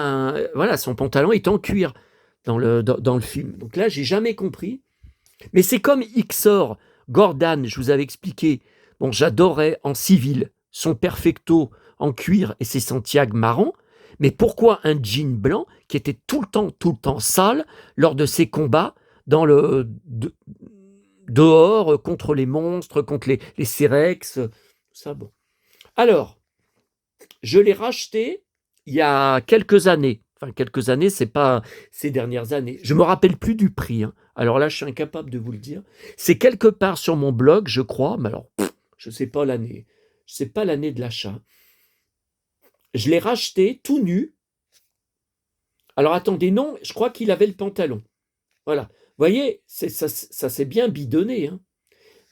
son pantalon est en cuir dans le film. Donc là, j'ai jamais compris. Mais c'est comme Ixor, Gordon, je vous avais expliqué. Bon, j'adorais en civil son perfecto en cuir et ses Santiago marron. Mais pourquoi un jean blanc qui était tout le temps sale lors de ses combats dehors contre les monstres, contre les Cerex, tout ça, bon. Alors, je l'ai racheté il y a quelques années. Enfin, quelques années, c'est pas ces dernières années. Je me rappelle plus du prix. Hein. Alors là, je suis incapable de vous le dire. C'est quelque part sur mon blog, je crois. Mais alors, je sais pas l'année. Je sais pas l'année de l'achat. Je l'ai racheté tout nu. Alors attendez, non, je crois qu'il avait le pantalon. Voilà. Vous voyez, ça s'est bien bidonné. Hein.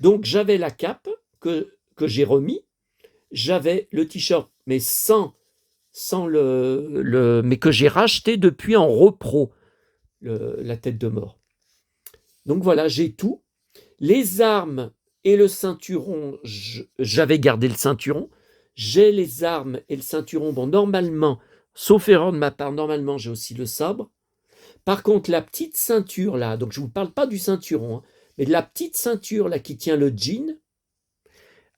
Donc j'avais la cape que j'ai remis. J'avais le t-shirt, mais sans mais que j'ai racheté depuis en repro, la tête de mort. Donc voilà, j'ai tout. Les armes et le ceinturon, j'avais gardé le ceinturon. J'ai les armes et le ceinturon. Bon, normalement, sauf erreur de ma part, normalement, j'ai aussi le sabre. Par contre, la petite ceinture là, donc je ne vous parle pas du ceinturon, hein, mais de la petite ceinture là qui tient le jean,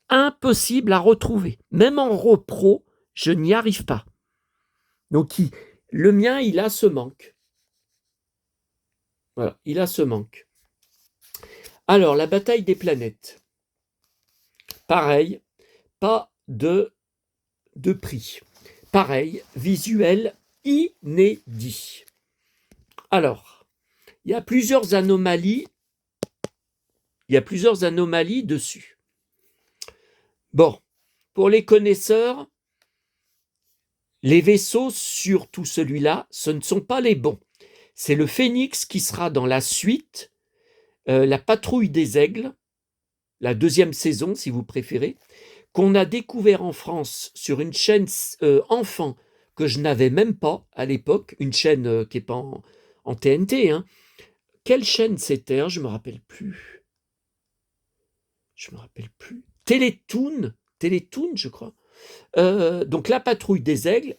impossible à retrouver. Même en repro, je n'y arrive pas. Donc, le mien, il a ce manque. Voilà, il a ce manque. Alors, la bataille des planètes. Pareil, pas de prix. Pareil, visuel inédit. Alors, il y a plusieurs anomalies. Il y a plusieurs anomalies dessus. Bon, pour les connaisseurs, les vaisseaux, surtout celui-là, ce ne sont pas les bons. C'est le Phénix qui sera dans la suite, la Patrouille des Aigles, la 2e saison, si vous préférez, qu'on a découvert en France sur une chaîne enfant que je n'avais même pas à l'époque, une chaîne qui n'est pas en TNT. Hein. Quelle chaîne c'était? Je ne me rappelle plus. Télétoon, je crois. Donc la Patrouille des Aigles,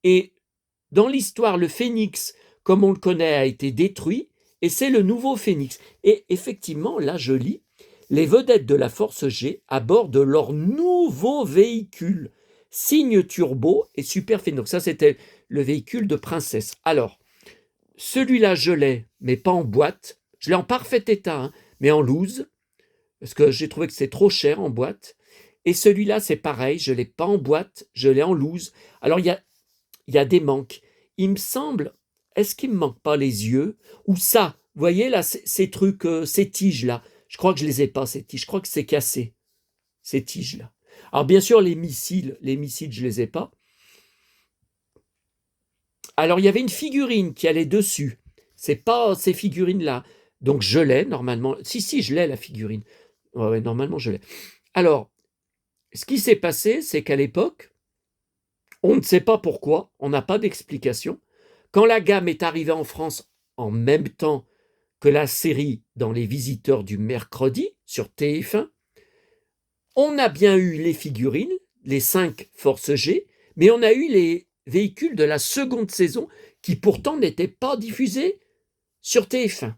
et dans l'histoire, le Phénix, comme on le connaît, a été détruit, et c'est le nouveau Phénix. Et effectivement, là je lis, les vedettes de la Force G à bord de leur nouveau véhicule, Cygne Turbo et Super Phénix. Donc ça, c'était le véhicule de Princesse. Alors, celui-là, je l'ai, mais pas en boîte. Je l'ai en parfait état, hein, mais en loose, parce que j'ai trouvé que c'est trop cher en boîte. Et celui-là, c'est pareil, je ne l'ai pas en boîte, je l'ai en loose. Alors, il y a des manques. Il me semble, est-ce qu'il ne me manque pas les yeux? Ou ça, vous voyez là, ces trucs, ces tiges-là, je crois que je ne les ai pas, ces tiges, je crois que c'est cassé, ces tiges-là. Alors bien sûr, les missiles, je ne les ai pas. Alors il y avait une figurine qui allait dessus, c'est pas ces figurines-là, donc je l'ai normalement, si, je l'ai la figurine, ouais, normalement je l'ai. Alors, ce qui s'est passé, c'est qu'à l'époque, on ne sait pas pourquoi, on n'a pas d'explication. Quand la gamme est arrivée en France en même temps que la série dans Les Visiteurs du mercredi sur TF1, on a bien eu les figurines, les 5 Force G, mais on a eu les véhicules de la seconde saison qui pourtant n'étaient pas diffusés sur TF1.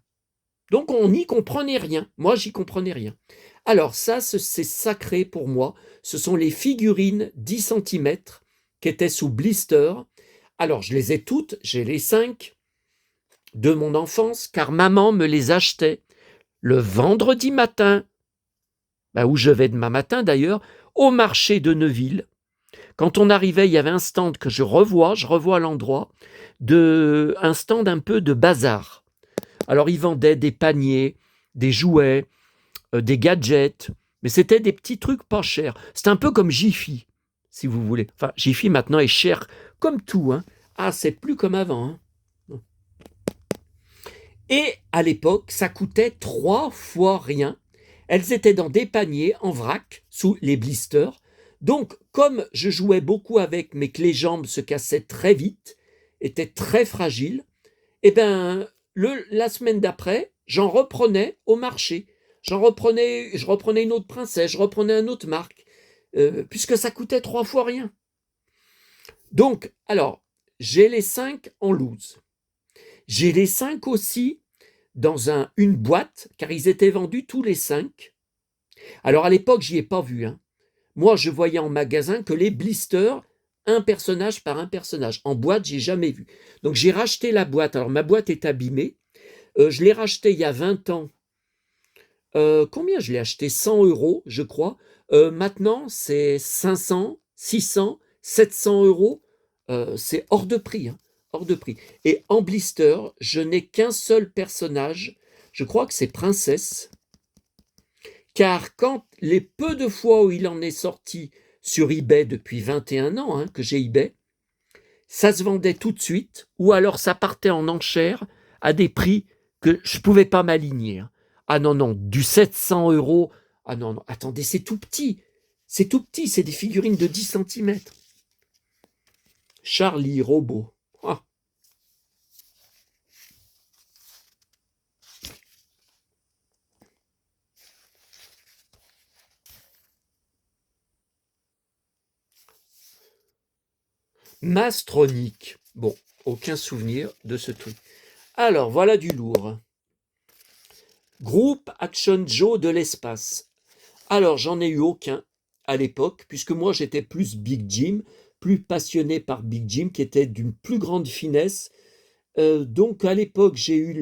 Donc on n'y comprenait rien. Moi, j'y comprenais rien. Alors ça, c'est sacré pour moi. Ce sont les figurines 10 cm qui étaient sous blister. Alors, je les ai toutes, j'ai les 5 de mon enfance, car maman me les achetait le vendredi matin, où je vais demain matin d'ailleurs, au marché de Neuville. Quand on arrivait, il y avait un stand que je revois l'endroit, un stand un peu de bazar. Alors, ils vendaient des paniers, des jouets, des gadgets, mais c'était des petits trucs pas chers. C'est un peu comme Jiffy, si vous voulez. Enfin, Jiffy maintenant est cher comme tout. Hein. Ah, c'est plus comme avant. Hein. Et à l'époque, ça coûtait 3 fois rien. Elles étaient dans des paniers en vrac, sous les blisters. Donc, comme je jouais beaucoup avec, mais que les jambes se cassaient très vite, étaient très fragiles, eh ben, la semaine d'après, j'en reprenais au marché. Je reprenais une autre princesse, je reprenais une autre marque, puisque ça coûtait 3 fois rien. Donc, alors, j'ai les 5 en loose. J'ai les 5 aussi dans une boîte, car ils étaient vendus tous les 5. Alors, à l'époque, j'y ai pas vu. Hein. Moi, je voyais en magasin que les blisters, un personnage par un personnage. En boîte, j'ai jamais vu. Donc, j'ai racheté la boîte. Alors, ma boîte est abîmée. Je l'ai rachetée il y a 20 ans. Combien je l'ai acheté? 100 €, je crois. Maintenant, c'est 500, 600, 700 €. C'est hors de prix. Hein, hors de prix. Et en blister, je n'ai qu'un seul personnage. Je crois que c'est Princesse. Car quand les peu de fois où il en est sorti sur eBay depuis 21 ans, hein, que j'ai eBay, ça se vendait tout de suite, ou alors ça partait en enchère à des prix que je ne pouvais pas m'aligner. Hein. Ah non, du 700 €. Ah non, attendez, c'est tout petit. C'est tout petit, c'est des figurines de 10 cm. Charlie, robot. Ah. Mastronic. Bon, aucun souvenir de ce truc. Alors, voilà du lourd. Groupe Action Joe de l'espace. Alors, j'en ai eu aucun à l'époque, puisque moi, j'étais plus Big Jim, plus passionné par Big Jim, qui était d'une plus grande finesse. Donc, à l'époque, j'ai eu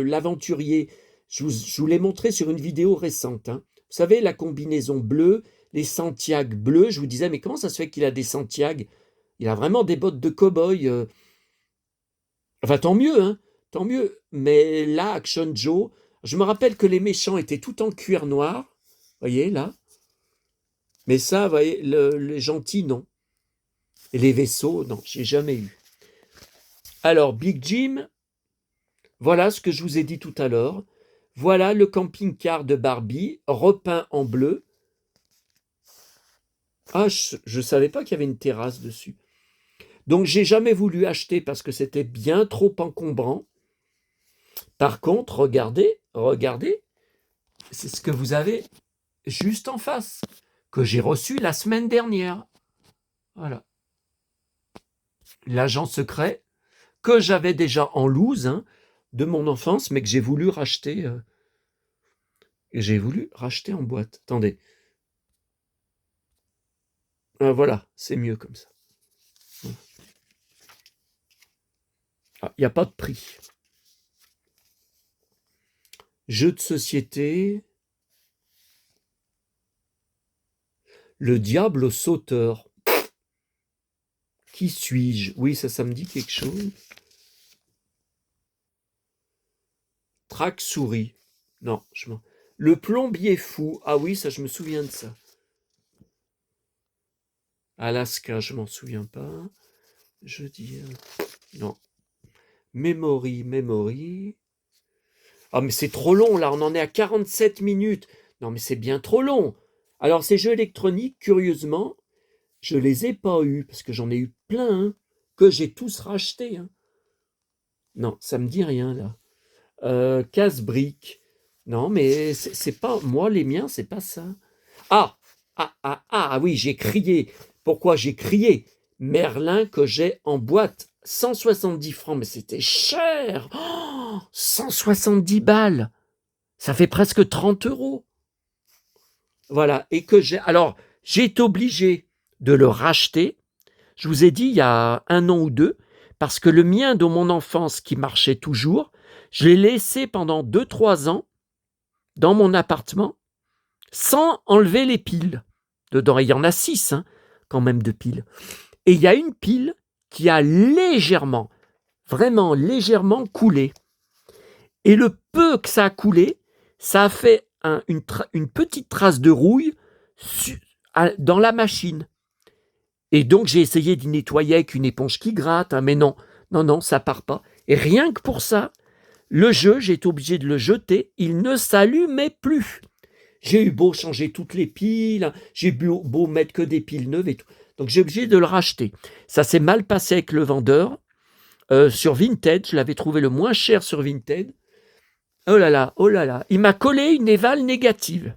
l'aventurier. Je vous l'ai montré sur une vidéo récente. Hein. Vous savez, la combinaison bleue, les Santiago bleus. Je vous disais, mais comment ça se fait qu'il a des Santiago? Il a vraiment des bottes de cow-boy. Enfin, tant mieux, hein, tant mieux. Mais là, Action Joe, je me rappelle que les méchants étaient tout en cuir noir. Vous voyez, là. Mais ça, vous voyez, les gentils, non. Et les vaisseaux, non, j'ai jamais eu. Alors, Big Jim, voilà ce que je vous ai dit tout à l'heure. Voilà le camping-car de Barbie, repeint en bleu. Ah, je ne savais pas qu'il y avait une terrasse dessus. Donc, j'ai jamais voulu acheter parce que c'était bien trop encombrant. Par contre, regardez, regardez, c'est ce que vous avez juste en face, que j'ai reçu la semaine dernière. Voilà. L'agent secret que j'avais déjà en loose hein, de mon enfance, mais que j'ai voulu racheter. J'ai voulu racheter en boîte. Attendez. Voilà, c'est mieux comme ça. Il n'y a pas de prix. Jeu de société. Le diable sauteur. Qui suis-je? Oui, ça me dit quelque chose. Track souris. Non, le plombier fou. Ah oui, ça, je me souviens de ça. Alaska, je m'en souviens pas. Je dis... non. Memory. Ah, mais c'est trop long, là. On en est à 47 minutes. Non, mais c'est bien trop long. Alors, ces jeux électroniques, curieusement, je les ai pas eus, parce que j'en ai eu plein, hein, que j'ai tous rachetés. Hein. Non, ça me dit rien, là. Casse-brique. Non, mais c'est pas... Moi, les miens, c'est pas ça. Ah oui, j'ai crié. Pourquoi j'ai crié? Merlin que j'ai en boîte. 170 francs, mais c'était cher. Oh, 170 balles. Ça fait presque 30 euros. Voilà. Et que j'ai... Alors, j'ai été obligé de le racheter. Je vous ai dit il y a 1 an ou 2, parce que le mien de mon enfance qui marchait toujours, je l'ai laissé pendant 2-3 ans dans mon appartement sans enlever les piles. Dedans, il y en a 6 hein, quand même de piles. Et il y a une pile qui a légèrement, vraiment légèrement coulé. Et le peu que ça a coulé, ça a fait une petite trace de rouille dans la machine. Et donc, j'ai essayé d'y nettoyer avec une éponge qui gratte, hein, mais non, ça part pas. Et rien que pour ça, le jeu, j'ai été obligé de le jeter, il ne s'allumait plus. J'ai eu beau changer toutes les piles, j'ai beau mettre que des piles neuves et tout. Donc, j'ai obligé de le racheter. Ça s'est mal passé avec le vendeur. Sur Vinted, je l'avais trouvé le moins cher sur Vinted. Oh là là, il m'a collé une éval négative.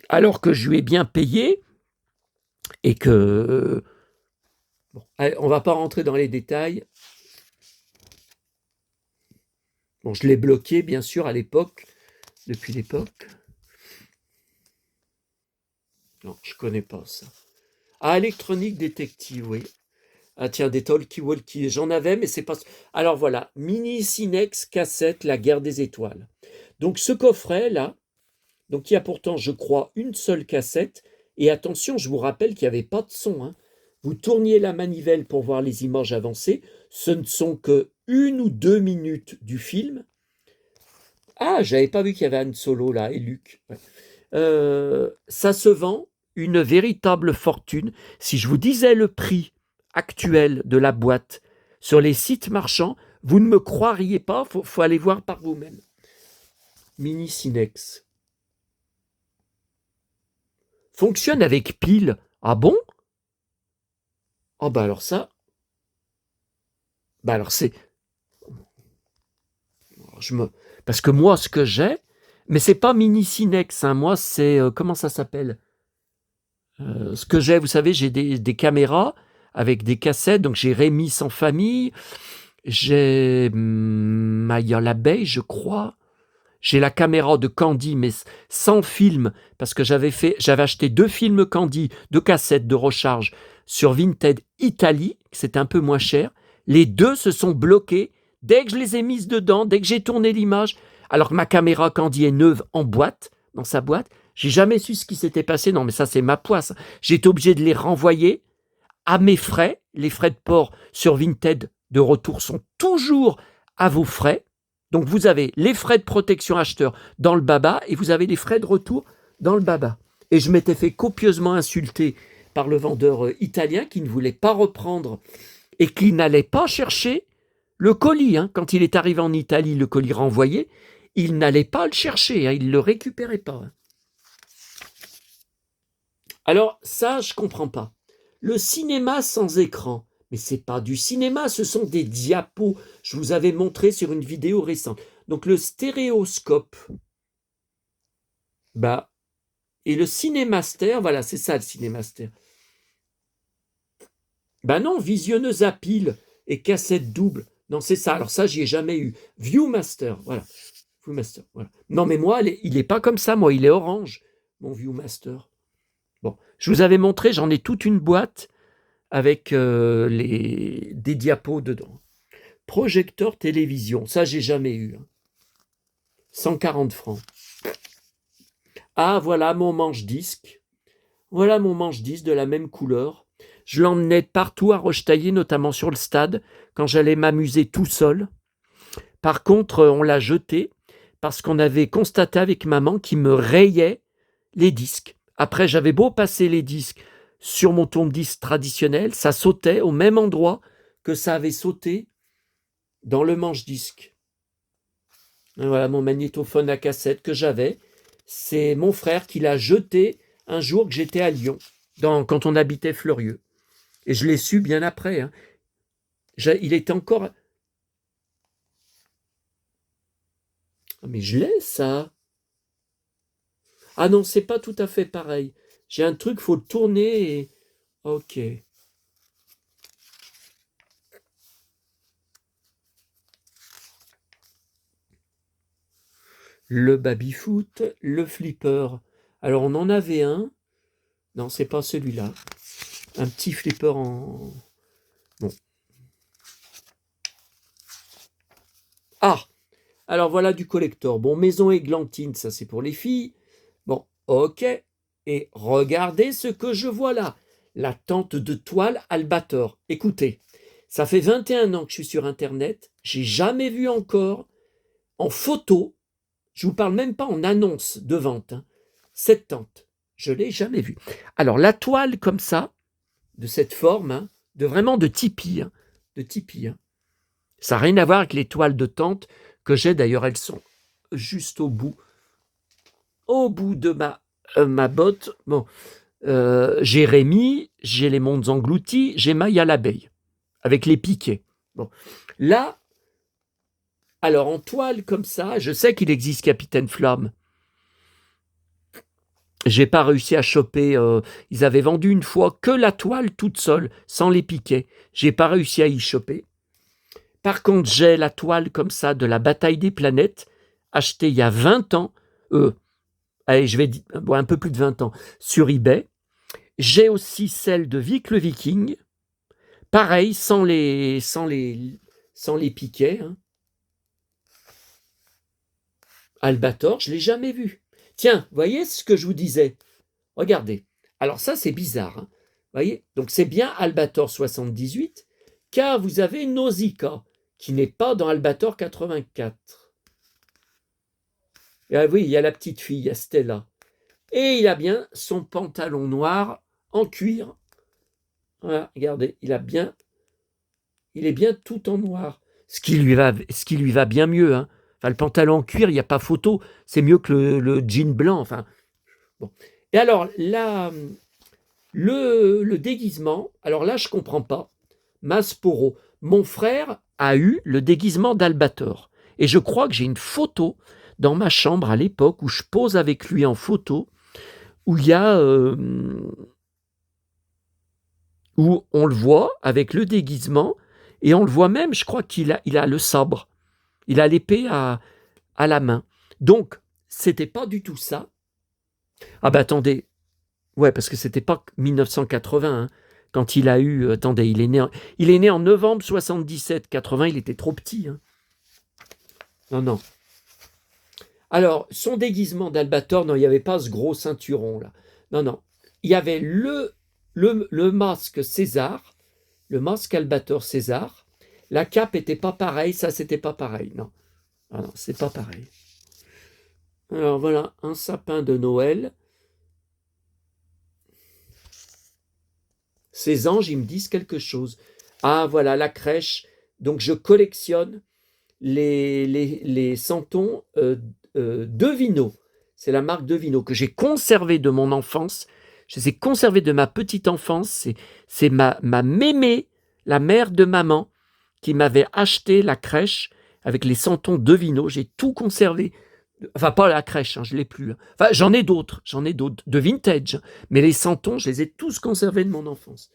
Alors que je lui ai bien payé et que... Bon, allez, on ne va pas rentrer dans les détails. Bon, je l'ai bloqué, bien sûr, à l'époque, depuis l'époque. Non, je ne connais pas ça. Ah, Electronic Detective, oui. Ah tiens, des talkie-walkie, j'en avais, mais c'est pas... Alors voilà, Mini Cinex cassette, La Guerre des Étoiles. Donc ce coffret-là, donc il y a pourtant, je crois, une seule cassette. Et attention, je vous rappelle qu'il n'y avait pas de son. Hein. Vous tourniez la manivelle pour voir les images avancées. Ce ne sont que 1 ou 2 minutes du film. Ah, j'avais pas vu qu'il y avait Han Solo là et Luke. Ouais. Ça se vend une véritable fortune. Si je vous disais le prix actuel de la boîte sur les sites marchands, vous ne me croiriez pas, faut aller voir par vous-même. Mini Cinex. Fonctionne avec pile. Ah bon? Oh bah alors ça, Bah alors c'est... Parce que moi, ce que j'ai, mais c'est pas Mini Cinex, hein, moi c'est... comment ça s'appelle? Ce que j'ai, vous savez, j'ai des caméras avec des cassettes, donc j'ai Rémi sans famille, j'ai Maya l'abeille, je crois. J'ai la caméra de Candy, mais sans film, parce que j'avais acheté 2 films Candy, 2 cassettes de recharge sur Vinted Italie, c'était un peu moins cher. Les 2 se sont bloqués dès que je les ai mises dedans, dès que j'ai tourné l'image, alors que ma caméra Candy est neuve en boîte, dans sa boîte. J'ai jamais su ce qui s'était passé. Non, mais ça, c'est ma poisse. J'ai été obligé de les renvoyer à mes frais. Les frais de port sur Vinted de retour sont toujours à vos frais. Donc, vous avez les frais de protection acheteur dans le baba et vous avez les frais de retour dans le baba. Et je m'étais fait copieusement insulter par le vendeur italien qui ne voulait pas reprendre et qui n'allait pas chercher le colis. Hein. Quand il est arrivé en Italie, le colis renvoyé, il n'allait pas le chercher. Hein. Il ne le récupérait pas. Hein. Alors, ça, je ne comprends pas. Le cinéma sans écran. Mais ce n'est pas du cinéma, ce sont des diapos. Je vous avais montré sur une vidéo récente. Donc, le stéréoscope. Bah, et le cinémaster, voilà, c'est ça le cinémaster. Ben non, visionneuse à pile et cassette double. Non, c'est ça. Alors ça, j'y ai jamais eu. Viewmaster, voilà. Viewmaster, voilà. Non, mais moi, il n'est pas comme ça. Moi, il est orange, mon Viewmaster. Bon, je vous avais montré, j'en ai toute une boîte avec des diapos dedans. Projecteur télévision, ça, j'ai jamais eu. 140 francs. Ah, voilà mon manche-disque. Voilà mon manche-disque de la même couleur. Je l'emmenais partout à Rochetaillé, notamment sur le stade, quand j'allais m'amuser tout seul. Par contre, on l'a jeté parce qu'on avait constaté avec maman qu'il me rayait les disques. Après, j'avais beau passer les disques sur mon tourne-disque traditionnel, ça sautait au même endroit que ça avait sauté dans le manche-disque. Voilà mon magnétophone à cassette que j'avais. C'est mon frère qui l'a jeté un jour que j'étais à Lyon, quand on habitait Fleurieux. Et je l'ai su bien après. Hein. Il était encore... Mais je l'ai, ça. Ah non, c'est pas tout à fait pareil. J'ai un truc, faut le tourner et... Ok. Le baby-foot, le flipper. Alors, on en avait un. Non, c'est pas celui-là. Un petit flipper en... Bon. Ah! Alors, voilà du collector. Bon, Maison Églantine, ça, c'est pour les filles. Bon, ok. Et regardez ce que je vois là. La tente de toile Albator. Écoutez, ça fait 21 ans que je suis sur Internet. J'ai jamais vu encore en photo, je vous parle même pas en annonce de vente, hein, cette tente. Je l'ai jamais vue. Alors, la toile comme ça, de cette forme, hein, vraiment de tipi, hein, ça n'a rien à voir avec les toiles de tente que j'ai. D'ailleurs, elles sont juste au bout de ma botte. Bon, j'ai Rémi, j'ai les mondes engloutis, j'ai Maya l'abeille, avec les piquets. Bon, là, alors en toile comme ça, je sais qu'il existe Capitaine Flamme. J'ai pas réussi à choper. Ils avaient vendu une fois que la toile toute seule, sans les piquets. J'ai pas réussi à y choper. Par contre, j'ai la toile comme ça de la bataille des planètes, achetée il y a 20 ans. Allez, je vais dire un peu plus de 20 ans, sur eBay. J'ai aussi celle de Vic le Viking. Pareil, sans les piquets. Hein. Albator, je ne l'ai jamais vu. Tiens, voyez ce que je vous disais. Regardez. Alors ça, c'est bizarre. Hein. Voyez. Donc c'est bien Albator 78, car vous avez Nausicaa, qui n'est pas dans Albator 84. Ah oui, il y a la petite fille, il y a Stella. Et il a bien son pantalon noir en cuir. Voilà, regardez, il est bien tout en noir. Ce qui lui va bien mieux. Hein. Enfin, le pantalon en cuir, il n'y a pas photo. C'est mieux que le jean blanc. Enfin, bon. Et alors, là, le déguisement, alors là, je ne comprends pas. Masporo. Mon frère a eu le déguisement d'Albator. Et je crois que j'ai une photo dans ma chambre à l'époque où je pose avec lui en photo, où il y a... où on le voit avec le déguisement, et on le voit même, je crois qu'il a le sabre. Il a l'épée à la main. Donc, c'était pas du tout ça. Ah ben attendez, ouais, parce que c'était pas 1980, hein, quand il a eu... Attendez, il est né en novembre 77. 80, il était trop petit. Hein. Non. Alors, son déguisement d'Albator, non, il n'y avait pas ce gros ceinturon, là. Non. Il y avait le masque César, le masque Albator César. La cape n'était pas pareille, ça, c'était pas pareil. Non, c'est pas pareil. Alors, voilà, un sapin de Noël. Ces anges, ils me disent quelque chose. Ah, voilà, la crèche. Donc, je collectionne les santons Devino. C'est la marque Devino que j'ai conservée de mon enfance. Je les ai conservés de ma petite enfance. C'est ma mémé, la mère de maman, qui m'avait acheté la crèche avec les santons Devino. J'ai tout conservé. Enfin, pas la crèche, hein, je ne l'ai plus. Enfin, j'en ai d'autres de vintage. Mais les santons, je les ai tous conservés de mon enfance.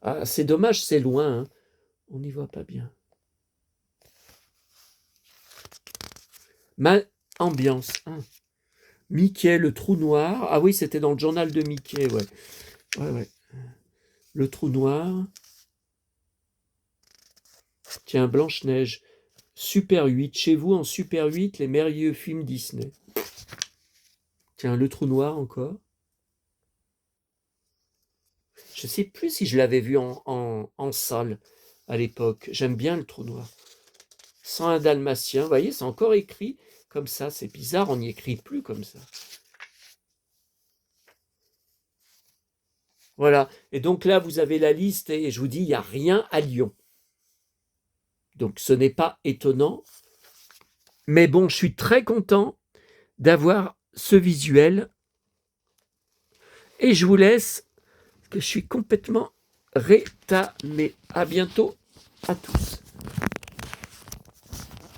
Ah, c'est dommage, c'est loin. Hein. On n'y voit pas bien. Ma ambiance. Hein. Mickey, le trou noir. Ah oui, c'était dans le journal de Mickey, ouais. Ouais. Le trou noir. Tiens, Blanche-Neige. Super 8. Chez vous, en Super 8, les merveilleux films Disney. Tiens, le trou noir encore. Je ne sais plus si je l'avais vu en salle à l'époque. J'aime bien le trou noir. 101 Dalmatiens. Vous voyez, c'est encore écrit comme ça. C'est bizarre, on n'y écrit plus comme ça. Voilà. Et donc là, vous avez la liste et je vous dis, il n'y a rien à Lyon. Donc ce n'est pas étonnant. Mais bon, je suis très content d'avoir ce visuel. Et je vous laisse, parce que je suis complètement rétamé. À bientôt à tous.